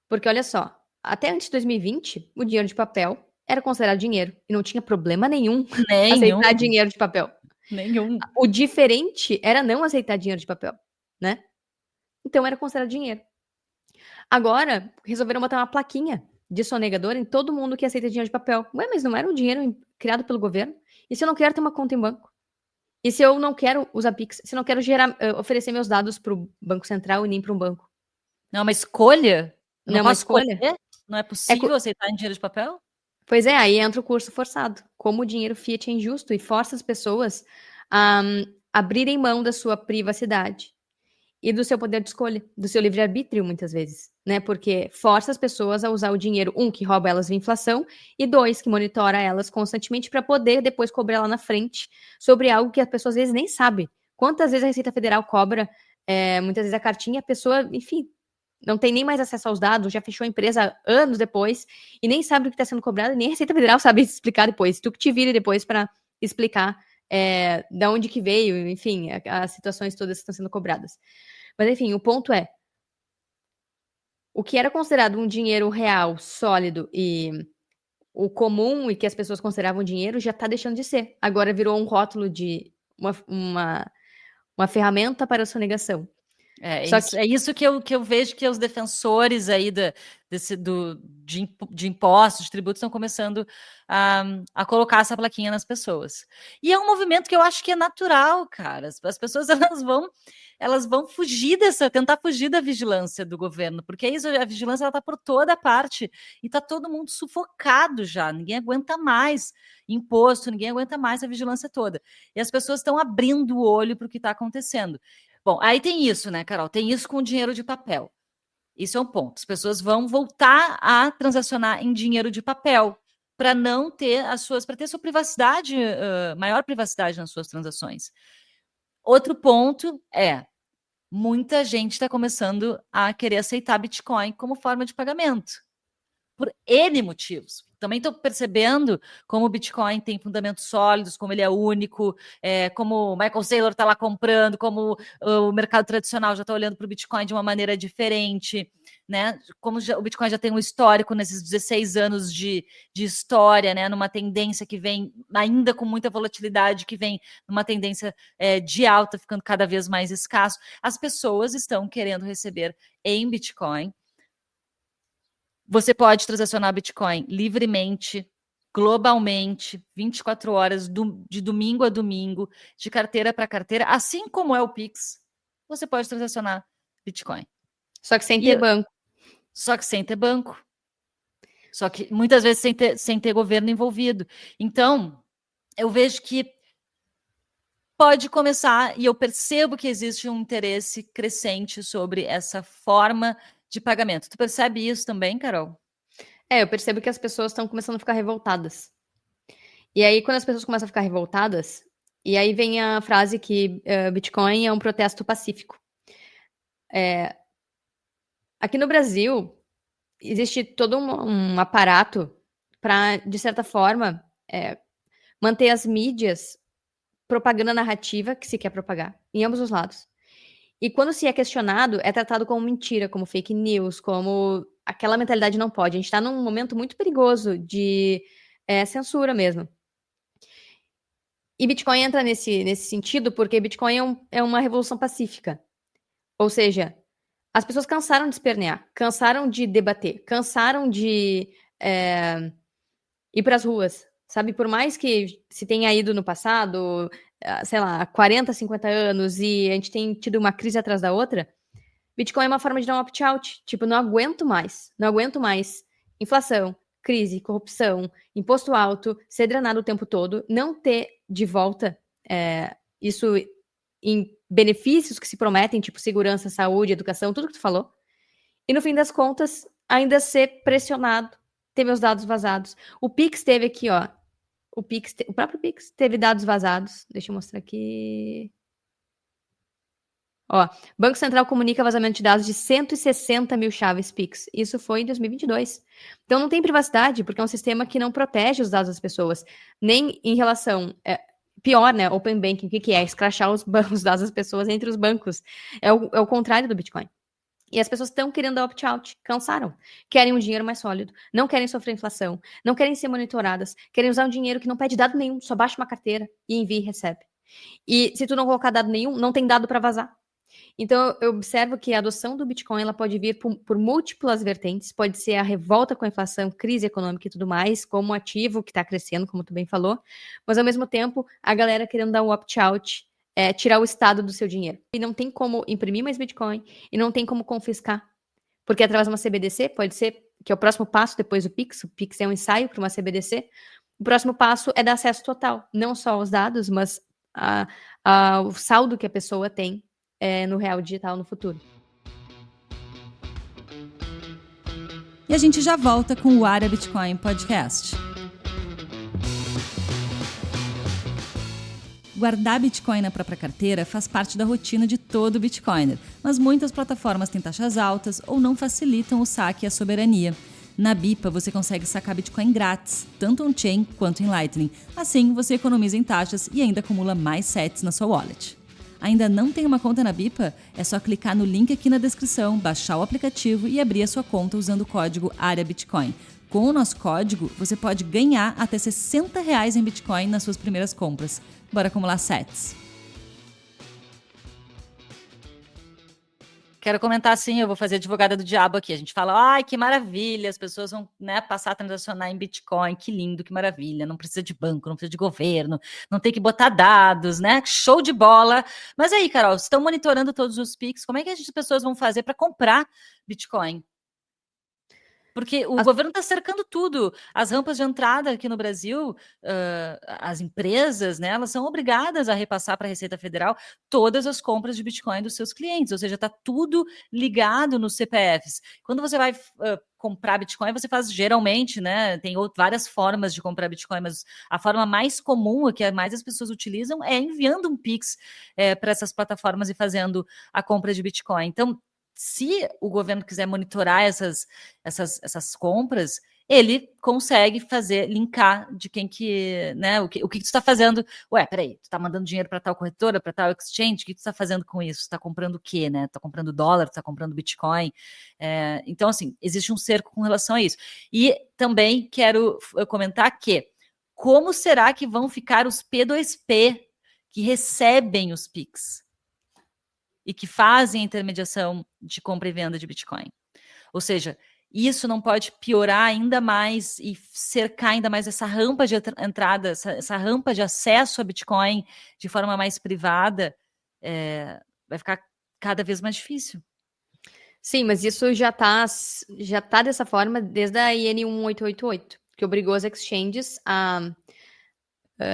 S2: Porque olha só, até antes de 2020, o dinheiro de papel era considerado dinheiro e não tinha problema nenhum aceitar dinheiro de papel.
S1: Nenhum.
S2: O diferente era não aceitar dinheiro de papel, né? Então era considerado dinheiro. Agora, resolveram botar uma plaquinha de sonegador em todo mundo que aceita dinheiro de papel. Ué, mas não era um dinheiro criado pelo governo? E se eu não quero ter uma conta em banco? E se eu não quero usar Pix? Se eu não quero oferecer meus dados para o Banco Central e nem para um banco?
S1: Não é uma escolha?
S2: Não é uma escolha?
S1: Escolher? Não é possível aceitar em dinheiro de papel?
S2: Pois é, aí entra o curso forçado. Como o dinheiro fiat é injusto e força as pessoas a abrirem mão da sua privacidade e do seu poder de escolha, do seu livre-arbítrio, muitas vezes, né? Porque força as pessoas a usar o dinheiro, que rouba elas via inflação, e 2, que monitora elas constantemente para poder depois cobrar lá na frente sobre algo que a pessoa às vezes nem sabe. Quantas vezes a Receita Federal cobra, muitas vezes a cartinha, a pessoa, enfim, não tem nem mais acesso aos dados, já fechou a empresa anos depois, e nem sabe o que está sendo cobrado, e nem a Receita Federal sabe explicar depois. Tu que te vire depois para explicar da onde que veio, enfim, as situações todas que estão sendo cobradas. Mas, enfim, o ponto é, o que era considerado um dinheiro real, sólido e o comum e que as pessoas consideravam dinheiro já está deixando de ser. Agora virou um rótulo de uma ferramenta para a sonegação.
S1: É isso que eu vejo que os defensores aí de impostos, de tributos, estão começando a colocar essa plaquinha nas pessoas. E é um movimento que eu acho que é natural, cara. As pessoas elas vão tentar fugir da vigilância do governo, porque é isso, a vigilância está por toda parte e está todo mundo sufocado já, ninguém aguenta mais imposto, ninguém aguenta mais a vigilância toda. E as pessoas estão abrindo o olho para o que está acontecendo. Bom, aí tem isso, né, Carol? Tem isso com dinheiro de papel. Isso é um ponto. As pessoas vão voltar a transacionar em dinheiro de papel para não ter para ter sua privacidade, maior privacidade nas suas transações. Outro ponto é muita gente está começando a querer aceitar Bitcoin como forma de pagamento. Por N motivos. Também estou percebendo como o Bitcoin tem fundamentos sólidos, como ele é único, como o Michael Saylor está lá comprando, como o mercado tradicional já está olhando para o Bitcoin de uma maneira diferente, né? Como o Bitcoin já tem um histórico nesses 16 anos de história, né? Numa tendência que vem ainda com muita volatilidade, que vem numa tendência de alta, ficando cada vez mais escasso. As pessoas estão querendo receber em Bitcoin. Você pode transacionar Bitcoin livremente, globalmente, 24 horas, de domingo a domingo, de carteira para carteira, assim como é o Pix, você pode transacionar Bitcoin.
S2: Só que sem ter banco.
S1: Só que sem ter banco. Só que muitas vezes sem ter governo envolvido. Então, eu vejo que pode começar, e eu percebo que existe um interesse crescente sobre essa forma de pagamento. Tu percebe isso também, Carol?
S2: Eu percebo que as pessoas estão começando a ficar revoltadas. E aí, quando as pessoas começam a ficar revoltadas, e aí vem a frase que Bitcoin é um protesto pacífico. Aqui no Brasil, existe todo um aparato para, de certa forma, manter as mídias propagando a narrativa que se quer propagar, em ambos os lados. E quando se é questionado, é tratado como mentira, como fake news, como aquela mentalidade não pode. A gente está num momento muito perigoso de censura mesmo. E Bitcoin entra nesse sentido porque Bitcoin é uma revolução pacífica. Ou seja, as pessoas cansaram de espernear, cansaram de debater, cansaram de ir para as ruas, sabe? Por mais que se tenha ido no passado, sei lá, 40, 50 anos e a gente tem tido uma crise atrás da outra, Bitcoin é uma forma de dar um opt-out. Tipo, não aguento mais inflação, crise, corrupção, imposto alto, ser drenado o tempo todo, não ter de volta isso em benefícios que se prometem, tipo segurança, saúde, educação, tudo que tu falou. E no fim das contas, ainda ser pressionado, ter meus dados vazados. O Pix teve aqui, ó. O próprio Pix teve dados vazados. Deixa eu mostrar aqui. Ó, Banco Central comunica vazamento de dados de 160 mil chaves Pix. Isso foi em 2022. Então não tem privacidade, porque é um sistema que não protege os dados das pessoas. Nem em relação... pior, né? Open Banking, o que é? Escrachar os dados das pessoas entre os bancos. É o contrário do Bitcoin. E as pessoas estão querendo dar opt-out, cansaram. Querem um dinheiro mais sólido, não querem sofrer inflação, não querem ser monitoradas, querem usar um dinheiro que não pede dado nenhum, só baixa uma carteira e envia e recebe. E se tu não colocar dado nenhum, não tem dado para vazar. Então, eu observo que a adoção do Bitcoin ela pode vir por múltiplas vertentes, pode ser a revolta com a inflação, crise econômica e tudo mais, como ativo que está crescendo, como tu bem falou, mas ao mesmo tempo, a galera querendo dar um opt-out, tirar o Estado do seu dinheiro. E não tem como imprimir mais Bitcoin e não tem como confiscar. Porque através de uma CBDC, pode ser que é o próximo passo depois do Pix, o Pix é um ensaio para uma CBDC, o próximo passo é dar acesso total, não só aos dados, mas o saldo que a pessoa tem no real digital no futuro.
S1: E a gente já volta com o Área Bitcoin Podcast. Guardar Bitcoin na própria carteira faz parte da rotina de todo Bitcoiner, mas muitas plataformas têm taxas altas ou não facilitam o saque e a soberania. Na BIPA você consegue sacar Bitcoin grátis, tanto on-chain quanto em Lightning. Assim, você economiza em taxas e ainda acumula mais sats na sua wallet. Ainda não tem uma conta na BIPA? É só clicar no link aqui na descrição, baixar o aplicativo e abrir a sua conta usando o código AREABITCOIN. Com o nosso código, você pode ganhar até R$60 em Bitcoin nas suas primeiras compras. Bora acumular sats. Quero comentar assim, eu vou fazer advogada do diabo aqui. A gente fala, ai, que maravilha, as pessoas vão, né, passar a transacionar em Bitcoin, que lindo, que maravilha, não precisa de banco, não precisa de governo, não tem que botar dados, né, show de bola. Mas aí, Carol, estão monitorando todos os PIX, como é que as pessoas vão fazer para comprar Bitcoin? Porque o governo está cercando tudo. As rampas de entrada aqui no Brasil, as empresas, né, elas são obrigadas a repassar para a Receita Federal todas as compras de Bitcoin dos seus clientes. Ou seja, está tudo ligado nos CPFs. Quando você vai comprar Bitcoin, você faz geralmente, né? Tem várias formas de comprar Bitcoin, mas a forma mais comum, que mais as pessoas utilizam, é enviando um Pix para essas plataformas e fazendo a compra de Bitcoin. Então, se o governo quiser monitorar essas compras, ele consegue linkar de quem que, né, o que tu está fazendo. Ué, peraí, tu está mandando dinheiro para tal corretora, para tal exchange, o que tu está fazendo com isso? Tu está comprando o quê, né? Tu está comprando dólar, tu está comprando Bitcoin. Então, assim, existe um cerco com relação a isso. E também quero comentar que como será que vão ficar os P2P que recebem os PIX? E que fazem a intermediação de compra e venda de Bitcoin. Ou seja, isso não pode piorar ainda mais e cercar ainda mais essa rampa de entrada, essa rampa de acesso a Bitcoin de forma mais privada, vai ficar cada vez mais difícil.
S2: Sim, mas isso já tá dessa forma desde a IN 1888, que obrigou as exchanges a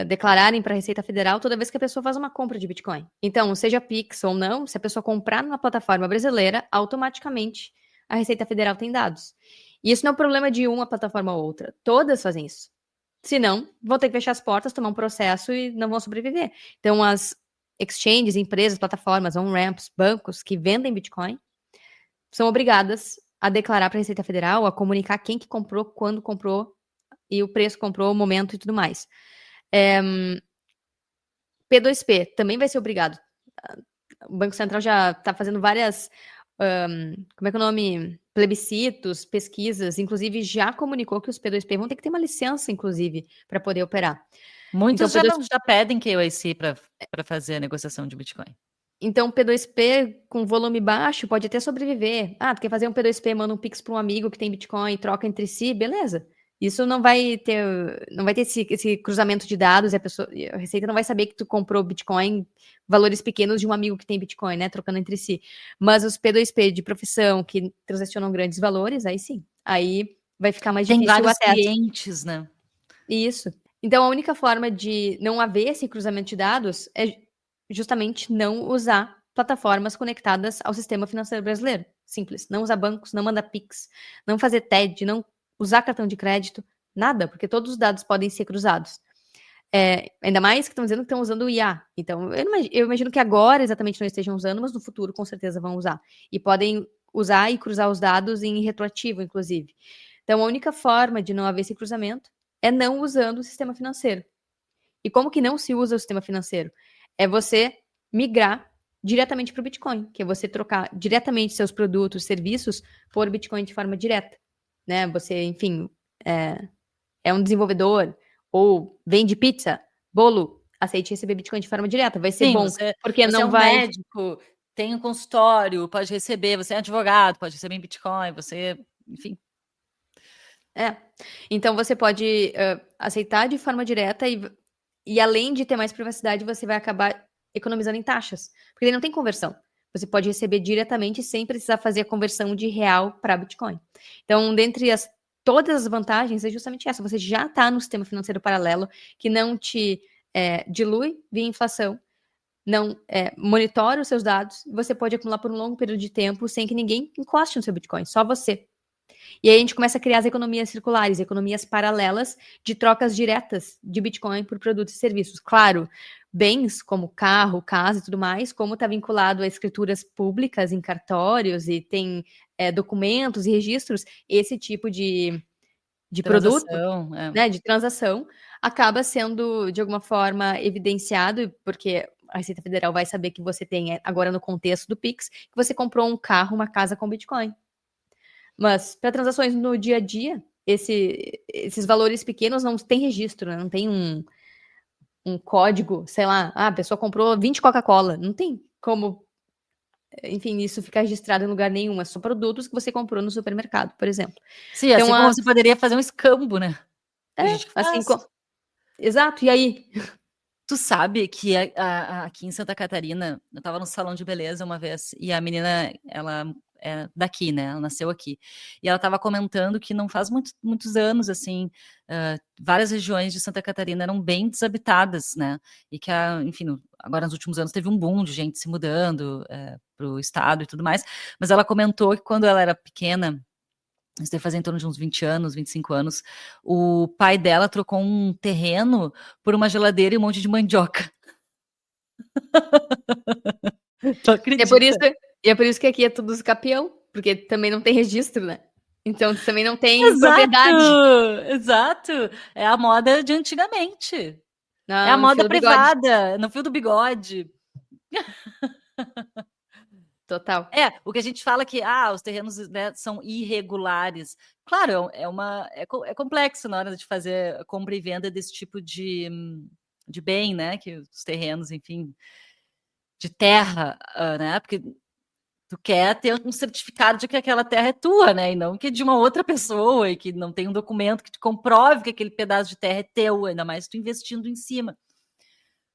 S2: declararem para a Receita Federal toda vez que a pessoa faz uma compra de Bitcoin. Então, seja Pix ou não, se a pessoa comprar numa plataforma brasileira, automaticamente a Receita Federal tem dados. E isso não é um problema de uma plataforma ou outra. Todas fazem isso. Se não, vão ter que fechar as portas, tomar um processo e não vão sobreviver. Então, as exchanges, empresas, plataformas, on-ramps, bancos que vendem Bitcoin são obrigadas a declarar para a Receita Federal, a comunicar quem que comprou, quando comprou e o preço que comprou, o momento e tudo mais. P2P também vai ser obrigado. O Banco Central já está fazendo várias, como é que é o nome? Plebiscitos, pesquisas, inclusive já comunicou que os P2P vão ter que ter uma licença, inclusive, para poder operar.
S1: Muitos
S2: então,
S1: já pedem KYC para fazer a negociação de Bitcoin.
S2: Então, P2P com volume baixo pode até sobreviver. Ah, tu quer fazer um P2P, manda um Pix para um amigo que tem Bitcoin, troca entre si, beleza. Isso não vai ter esse cruzamento de dados e a Receita não vai saber que tu comprou Bitcoin, valores pequenos de um amigo que tem Bitcoin, né, trocando entre si. Mas os P2P de profissão que transacionam grandes valores, aí sim. Aí vai ficar mais difícil
S1: Tem vários
S2: o acesso.
S1: clientes, né?
S2: Isso. Então, a única forma de não haver esse cruzamento de dados é justamente não usar plataformas conectadas ao sistema financeiro brasileiro. Simples. Não usar bancos, não mandar Pix, não fazer TED, não usar cartão de crédito, nada, porque todos os dados podem ser cruzados. Ainda mais que estão dizendo que estão usando o IA. Então, eu imagino que agora exatamente não estejam usando, mas no futuro com certeza vão usar. E podem usar e cruzar os dados em retroativo, inclusive. Então, a única forma de não haver esse cruzamento é não usando o sistema financeiro. E como que não se usa o sistema financeiro? É você migrar diretamente para o Bitcoin, que é você trocar diretamente seus produtos, serviços por Bitcoin de forma direta. Né? Você, enfim, é um desenvolvedor ou vende pizza, bolo, aceite receber Bitcoin de forma direta. Vai ser bom, porque
S1: você
S2: não
S1: é um
S2: vai...
S1: médico, tem um consultório, pode receber, você é advogado, pode receber em Bitcoin, você, enfim.
S2: Então você pode aceitar de forma direta e além de ter mais privacidade, você vai acabar economizando em taxas, porque ele não tem conversão. Você pode receber diretamente sem precisar fazer a conversão de real para Bitcoin. Então, dentre todas as vantagens, é justamente essa. Você já está no sistema financeiro paralelo, que não te dilui via inflação, não monitora os seus dados, você pode acumular por um longo período de tempo sem que ninguém encoste no seu Bitcoin, só você. E aí a gente começa a criar as economias circulares, economias paralelas de trocas diretas de Bitcoin por produtos e serviços. Claro, bens como carro, casa e tudo mais, como está vinculado a escrituras públicas em cartórios e tem documentos e registros, esse tipo de produto, né, de transação, acaba sendo, de alguma forma, evidenciado, porque a Receita Federal vai saber que você tem, agora no contexto do Pix, que você comprou um carro, uma casa com Bitcoin. Mas para transações no dia a dia, esses valores pequenos não tem registro, né? Não tem um código, sei lá, a pessoa comprou 20 Coca-Cola. Não tem como, enfim, isso ficar registrado em lugar nenhum. É só produtos que você comprou no supermercado, por exemplo.
S1: Sim, então, assim como você poderia fazer um escambo, né? A gente faz.
S2: Assim, exato, e aí?
S1: Tu sabe que aqui em Santa Catarina, eu estava no salão de beleza uma vez, e a menina, ela é daqui, né? Ela nasceu aqui. E ela estava comentando que não faz muitos anos, assim, várias regiões de Santa Catarina eram bem desabitadas, né? E que, enfim, agora nos últimos anos teve um boom de gente se mudando para o estado e tudo mais. Mas ela comentou que quando ela era pequena, isso deve fazer em torno de uns 20 anos, 25 anos, o pai dela trocou um terreno por uma geladeira e um monte de mandioca. Tu acredita?
S2: É por isso que aqui é tudo escapião, porque também não tem registro, né? Então também não tem
S1: Exato,
S2: propriedade.
S1: exato. É a moda de antigamente. É a
S2: No fio
S1: moda
S2: do bigode.
S1: privada, no fio do bigode.
S2: Total.
S1: O que a gente fala que os terrenos, né, são irregulares. Claro, é complexo na hora de fazer compra e venda desse tipo de bem, né? Que os terrenos, enfim, de terra, né? Porque tu quer ter um certificado de que aquela terra é tua, né? E não que é de uma outra pessoa e que não tem um documento que te comprove que aquele pedaço de terra é teu, ainda mais tu investindo em cima.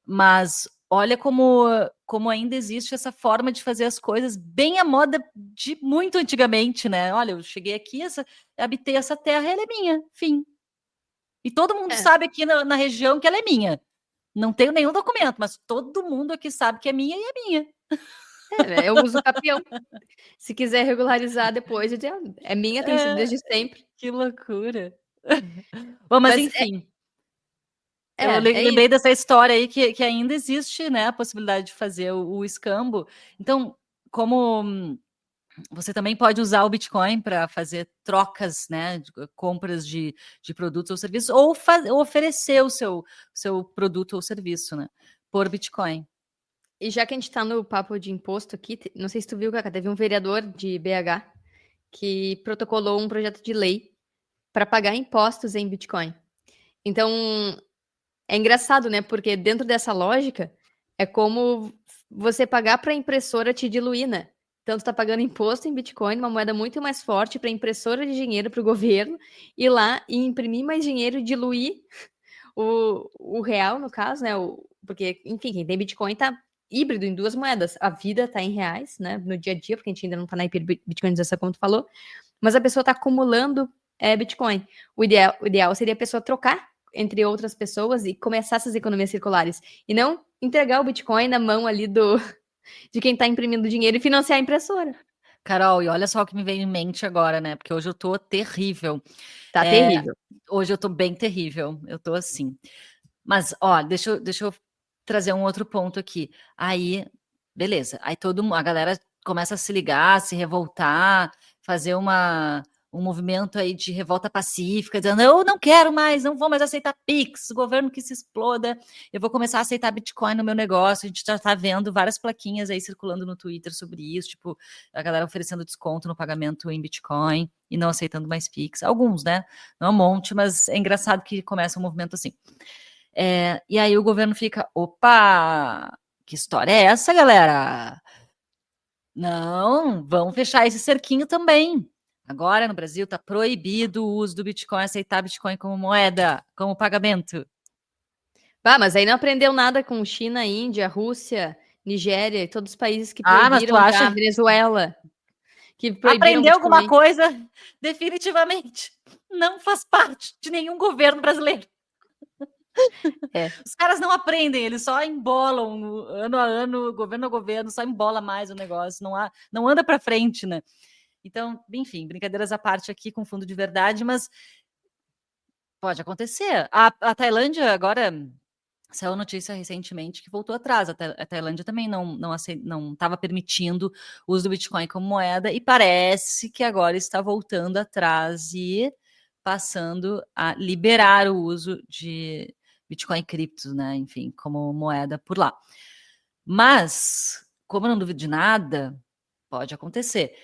S1: Mas olha como ainda existe essa forma de fazer as coisas bem à moda de muito antigamente, né? Olha, eu cheguei aqui, habitei essa terra, ela é minha, fim. E todo mundo sabe aqui na região que ela é minha. Não tenho nenhum documento, mas todo mundo aqui sabe que é minha e é minha.
S2: Eu uso capião. Se quiser regularizar depois, é minha, tem sido desde sempre.
S1: Que loucura. Bom, mas enfim. Eu lembrei
S2: isso.
S1: dessa história aí que ainda existe, né, a possibilidade de fazer o escambo. Então, como você também pode usar o Bitcoin para fazer trocas, né, compras de produtos ou serviços, ou oferecer o seu produto ou serviço, né, por Bitcoin.
S2: E já que a gente tá no papo de imposto aqui, não sei se tu viu, Cacá, teve um vereador de BH que protocolou um projeto de lei para pagar impostos em Bitcoin. Então, é engraçado, né? Porque dentro dessa lógica, é como você pagar para a impressora te diluir, né? Então, tu tá pagando imposto em Bitcoin, uma moeda muito mais forte para a impressora de dinheiro para o governo, ir lá e imprimir mais dinheiro e diluir o real, no caso, né? Porque, enfim, quem tem Bitcoin tá híbrido em duas moedas. A vida tá em reais, né? No dia a dia, porque a gente ainda não tá na hiperbitcoinização, como tu falou. Mas a pessoa tá acumulando Bitcoin. O ideal seria a pessoa trocar entre outras pessoas e começar essas economias circulares. E não entregar o Bitcoin na mão ali de quem tá imprimindo dinheiro e financiar a impressora.
S1: Carol, e olha só o que me veio em mente agora, né? Porque hoje eu tô terrível.
S2: Tá terrível.
S1: Hoje eu tô bem terrível. Eu tô assim. Mas, ó, deixa eu trazer um outro ponto aqui. Aí, beleza. Aí a galera começa a se ligar, se revoltar, fazer um movimento aí de revolta pacífica, dizendo, eu não quero mais, não vou mais aceitar Pix, o governo que se exploda, eu vou começar a aceitar Bitcoin no meu negócio. A gente já tá vendo várias plaquinhas aí circulando no Twitter sobre isso, tipo, a galera oferecendo desconto no pagamento em Bitcoin e não aceitando mais Pix. Alguns, né? Não é um monte, mas é engraçado que começa um movimento assim. E aí o governo fica, opa, que história é essa, galera? Não, vamos fechar esse cerquinho também. Agora no Brasil está proibido o uso do Bitcoin, aceitar Bitcoin como moeda, como pagamento.
S2: Mas aí não aprendeu nada com China, Índia, Rússia, Nigéria e todos os países que
S1: Mas tu
S2: proibiram,
S1: acha?
S2: já Venezuela, que proibiram
S1: Aprender alguma
S2: Bitcoin.
S1: coisa? Definitivamente não faz parte de nenhum governo brasileiro. Os caras não aprendem, eles só embolam ano a ano, governo a governo, só embola mais o negócio, não anda para frente, né? Então, enfim, brincadeiras à parte aqui com fundo de verdade, mas pode acontecer. A Tailândia agora saiu notícia recentemente que voltou atrás. A Tailândia também não estava permitindo o uso do Bitcoin como moeda e parece que agora está voltando atrás e passando a liberar o uso de Bitcoin e criptos, né? Enfim, como moeda por lá. Mas, como eu não duvido de nada, pode acontecer.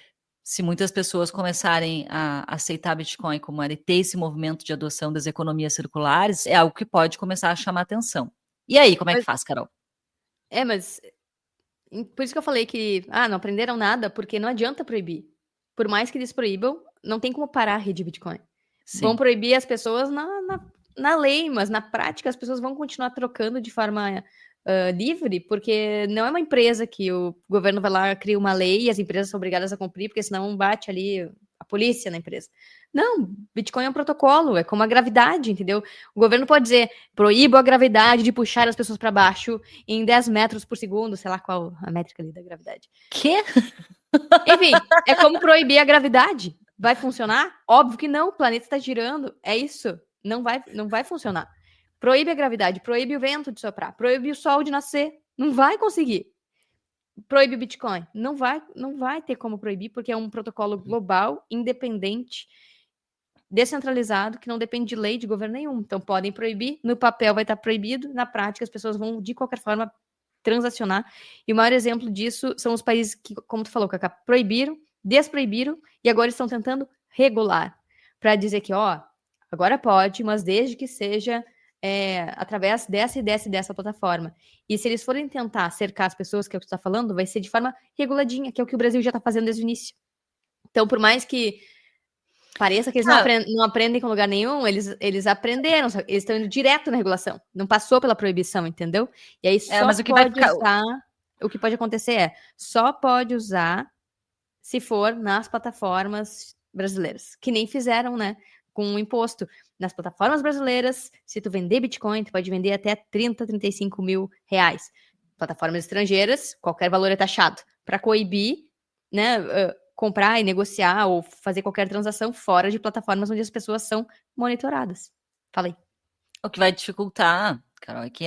S1: Se muitas pessoas começarem a aceitar Bitcoin como moeda e ter esse movimento de adoção das economias circulares, é algo que pode começar a chamar atenção. E aí, como é que faz, Carol?
S2: Mas por isso que eu falei que não aprenderam nada, porque não adianta proibir. Por mais que eles proíbam, não tem como parar a rede Bitcoin.
S1: Sim.
S2: Vão proibir as pessoas na lei, mas na prática as pessoas vão continuar trocando de forma livre, porque não é uma empresa que o governo vai lá, cria uma lei e as empresas são obrigadas a cumprir, porque senão bate ali a polícia na empresa. Não, Bitcoin é um protocolo, é como a gravidade, entendeu? O governo pode dizer, proíbo a gravidade de puxar as pessoas para baixo em 10 metros por segundo, sei lá qual a métrica ali da gravidade.
S1: Quê?
S2: Enfim, é como proibir a gravidade. Vai funcionar? Óbvio que não, o planeta está girando, é isso. Não vai funcionar. Proíbe a gravidade, proíbe o vento de soprar, proíbe o sol de nascer. Não vai conseguir. Proíbe o Bitcoin. Não vai ter como proibir, porque é um protocolo global, independente, descentralizado, que não depende de lei de governo nenhum. Então podem proibir, no papel vai estar proibido, na prática as pessoas vão, de qualquer forma, transacionar. E o maior exemplo disso são os países que, como tu falou, Cacá, proibiram, desproibiram e agora estão tentando regular. Para dizer que, agora pode, mas desde que seja através dessa plataforma. E se eles forem tentar cercar as pessoas, que é o que tu está falando, vai ser de forma reguladinha, que é o que o Brasil já está fazendo desde o início. Então, por mais que pareça que eles não aprendem com lugar nenhum, eles aprenderam, eles estão indo direto na regulação. Não passou pela proibição, entendeu? E aí só
S1: mas o que
S2: pode usar... O que pode acontecer só pode usar se for nas plataformas brasileiras, que nem fizeram, né? Com o imposto. Nas plataformas brasileiras, se tu vender Bitcoin, tu pode vender até 30, 35 mil reais. Plataformas estrangeiras, qualquer valor é taxado. Para coibir, né, comprar e negociar ou fazer qualquer transação fora de plataformas onde as pessoas são monitoradas. Falei.
S1: O que vai dificultar, Carol, é que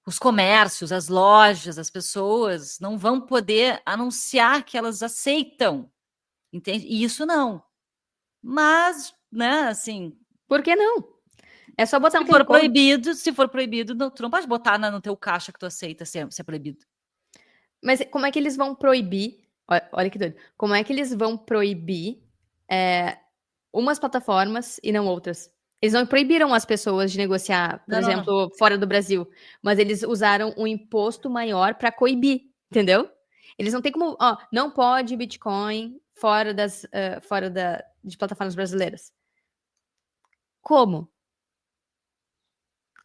S1: os comércios, as lojas, as pessoas não vão poder anunciar que elas aceitam, entende? E isso não. Mas, né, assim...
S2: Por que não? É só botar
S1: se for proibido, tu não pode botar no teu caixa que tu aceita se é proibido.
S2: Mas como é que eles vão proibir? Olha que doido. Como é que eles vão proibir umas plataformas e não outras? Eles não proibiram as pessoas de negociar, por exemplo, fora do Brasil, mas eles usaram um imposto maior para coibir, entendeu? Eles não têm como, não pode Bitcoin fora de plataformas brasileiras. Como?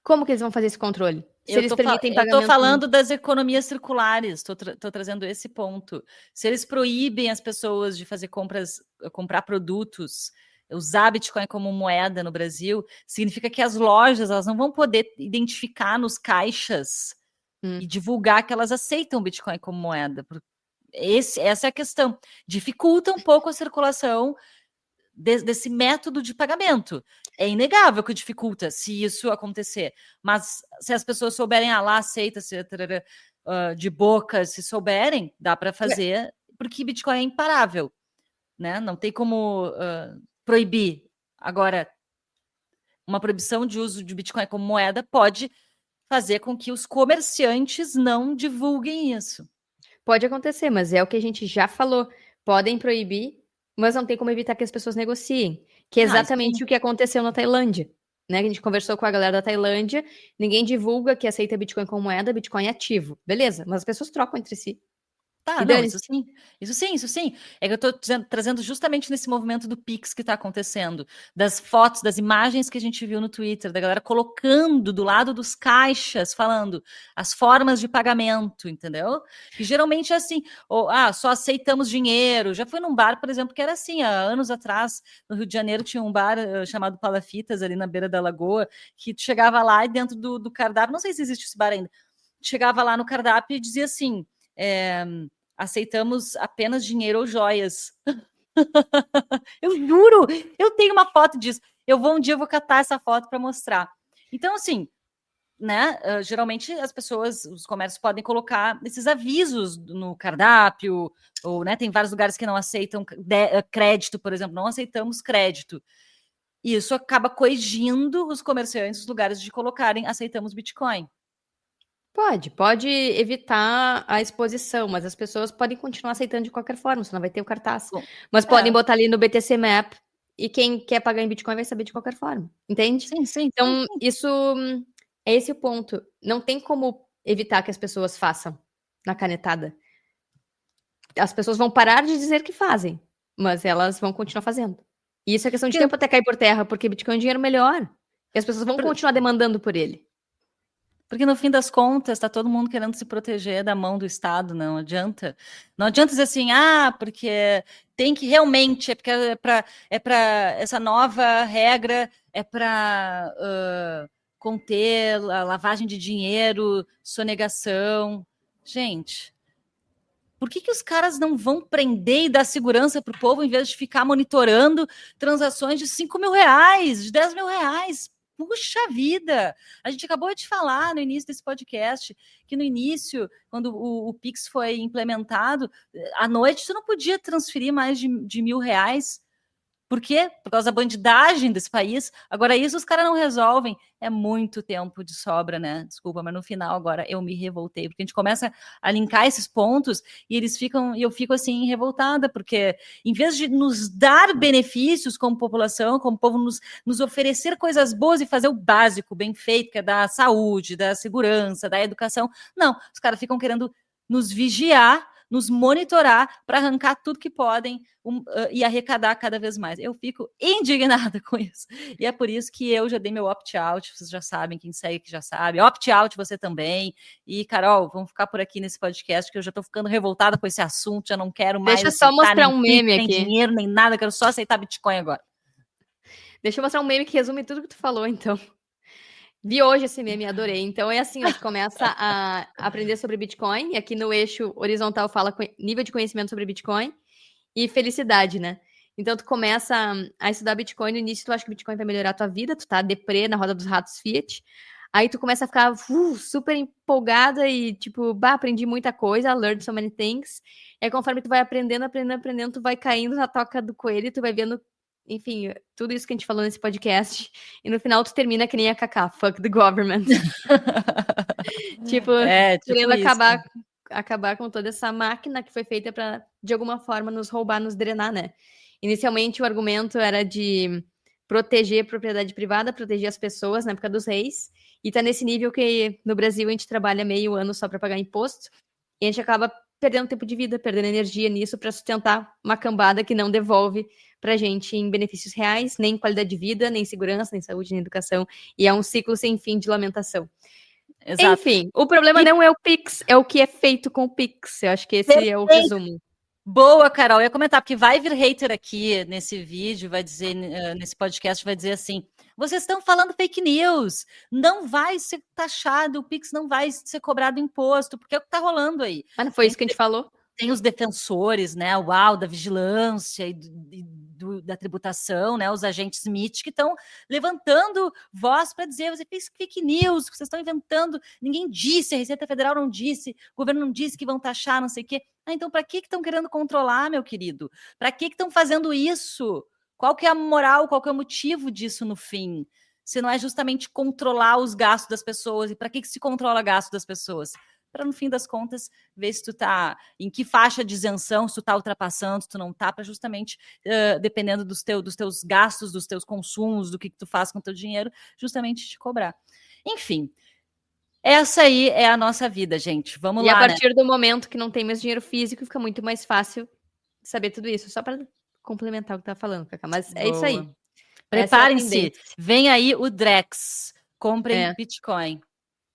S2: Como que eles vão fazer esse controle? Se eles permitem pagamento...
S1: Eu estou falando das economias circulares, estou trazendo esse ponto. Se eles proíbem as pessoas de fazer comprar produtos, usar Bitcoin como moeda no Brasil, significa que as lojas elas não vão poder identificar nos caixas e divulgar que elas aceitam Bitcoin como moeda. Essa é a questão. Dificulta um pouco a circulação desse método de pagamento. É inegável que dificulta se isso acontecer. Mas se as pessoas souberem, lá aceita, de boca, se souberem, dá para fazer, porque Bitcoin é imparável, né? Não tem como proibir. Agora, uma proibição de uso de Bitcoin como moeda pode fazer com que os comerciantes não divulguem isso.
S2: Pode acontecer, mas é o que a gente já falou. Podem proibir, mas não tem como evitar que as pessoas negociem. Que é exatamente o que aconteceu na Tailândia. Né? A gente conversou com a galera da Tailândia, ninguém divulga que aceita Bitcoin como moeda, Bitcoin é ativo. Beleza, mas as pessoas trocam entre si.
S1: Tá, não, isso sim. Isso sim. É que eu estou trazendo justamente nesse movimento do Pix que está acontecendo, das fotos, das imagens que a gente viu no Twitter, da galera colocando do lado dos caixas, falando as formas de pagamento, entendeu? E geralmente é assim, ou, só aceitamos dinheiro. Já fui num bar, por exemplo, que era assim, há anos atrás, no Rio de Janeiro, tinha um bar chamado Palafitas, ali na beira da lagoa, que tu chegava lá e dentro do cardápio, não sei se existe esse bar ainda, chegava lá no cardápio e dizia assim, aceitamos apenas dinheiro ou joias. Eu juro, eu tenho uma foto disso. Um dia eu vou catar essa foto para mostrar. Então, assim, né? Geralmente as pessoas, os comércios podem colocar esses avisos no cardápio, ou, né? Tem vários lugares que não aceitam crédito, por exemplo, não aceitamos crédito. E isso acaba coigindo os comerciantes, os lugares de colocarem aceitamos Bitcoin.
S2: Pode evitar a exposição, mas as pessoas podem continuar aceitando de qualquer forma, senão vai ter o cartaz.
S1: Bom,
S2: Mas podem botar ali no BTC Map e quem quer pagar em Bitcoin vai saber de qualquer forma, entende?
S1: Sim.
S2: Então, isso é esse o ponto. Não tem como evitar que as pessoas façam na canetada. As pessoas vão parar de dizer que fazem, mas elas vão continuar fazendo. E isso é questão de tempo até cair por terra, porque Bitcoin é um dinheiro melhor. E as pessoas vão continuar demandando por ele.
S1: Porque no fim das contas, está todo mundo querendo se proteger da mão do Estado, não adianta. Não adianta dizer assim, porque tem que realmente, porque é para essa nova regra, é para conter a lavagem de dinheiro, sonegação. Gente, por que os caras não vão prender e dar segurança para o povo em vez de ficar monitorando transações de R$ 5.000, de R$ 10.000? Puxa vida! A gente acabou de falar no início desse podcast que no início, quando o Pix foi implementado, à noite você não podia transferir mais de R$ 1.000. Por quê? Por causa da bandidagem desse país. Agora, isso os caras não resolvem. É muito tempo de sobra, né? Desculpa, mas no final agora eu me revoltei, porque a gente começa a linkar esses pontos e eu fico assim revoltada, porque em vez de nos dar benefícios como população, como povo, nos oferecer coisas boas e fazer o básico bem feito, que é da saúde, da segurança, da educação, não, os caras ficam querendo nos vigiar, nos monitorar para arrancar tudo que podem e arrecadar cada vez mais. Eu fico indignada com isso. E é por isso que eu já dei meu opt-out, vocês já sabem, quem segue que já sabe. Opt-out você também. E, Carol, vamos ficar por aqui nesse podcast, que eu já estou ficando revoltada com esse assunto, já não quero mais
S2: Deixa eu só mostrar um meme
S1: nem
S2: aqui.
S1: dinheiro, nem nada, quero só aceitar Bitcoin agora.
S2: Deixa eu mostrar um meme que resume tudo que tu falou, então. Vi hoje esse meme, adorei. Então é assim, tu começa a aprender sobre Bitcoin, e aqui no eixo horizontal fala nível de conhecimento sobre Bitcoin e felicidade, né? Então tu começa a estudar Bitcoin, no início tu acha que Bitcoin vai melhorar a tua vida, tu tá deprê na roda dos ratos Fiat, aí tu começa a ficar super empolgada e tipo, aprendi muita coisa, learned so many things, e aí conforme tu vai aprendendo, tu vai caindo na toca do coelho, tu vai vendo, enfim, tudo isso que a gente falou nesse podcast, e no final tu termina que nem a Kaká, fuck the government. tipo, querendo acabar com toda essa máquina que foi feita para, de alguma forma, nos roubar, nos drenar, né? Inicialmente o argumento era de proteger a propriedade privada, proteger as pessoas na época dos reis, e tá nesse nível que no Brasil a gente trabalha meio ano só para pagar imposto, e a gente acaba perdendo tempo de vida, perdendo energia nisso para sustentar uma cambada que não devolve pra gente em benefícios reais, nem qualidade de vida, nem segurança, nem saúde, nem educação, e é um ciclo sem fim de lamentação. Exato. Enfim, o problema não é o Pix, é o que é feito com o Pix. Eu acho que esse é o resumo.
S1: Boa, Carol. Eu ia comentar, porque vai vir hater aqui nesse vídeo, vai dizer, nesse podcast, vai dizer assim, vocês estão falando fake news, não vai ser taxado, o Pix não vai ser cobrado imposto, porque é o que está rolando aí.
S2: Mas não foi isso que a gente falou?
S1: Tem os defensores, né, da vigilância e da tributação, né, os agentes MIT que estão levantando voz para dizer, você fez fake news, vocês estão inventando, ninguém disse, a Receita Federal não disse, o governo não disse que vão taxar, não sei o quê. Então, para que estão querendo controlar, meu querido? Para que estão fazendo isso? Qual que é a moral, qual que é o motivo disso no fim? Se não é justamente controlar os gastos das pessoas, e para que se controla o gasto das pessoas? Para, no fim das contas, ver se tu tá em que faixa de isenção, se tu tá ultrapassando, se tu não tá, para justamente, dependendo dos teus gastos, dos teus consumos, do que tu faz com o teu dinheiro, justamente te cobrar. Enfim, Essa aí é a nossa vida, gente. Vamos
S2: E
S1: lá,
S2: a
S1: né?
S2: partir do momento que não tem mais dinheiro físico, fica muito mais fácil saber tudo isso. Só para complementar o que tá falando, Cacá. Mas é isso aí.
S1: Boa.
S2: Essa é a
S1: Preparem-se.
S2: tendência.
S1: Vem aí o Drex. Comprem
S2: É.
S1: Bitcoin.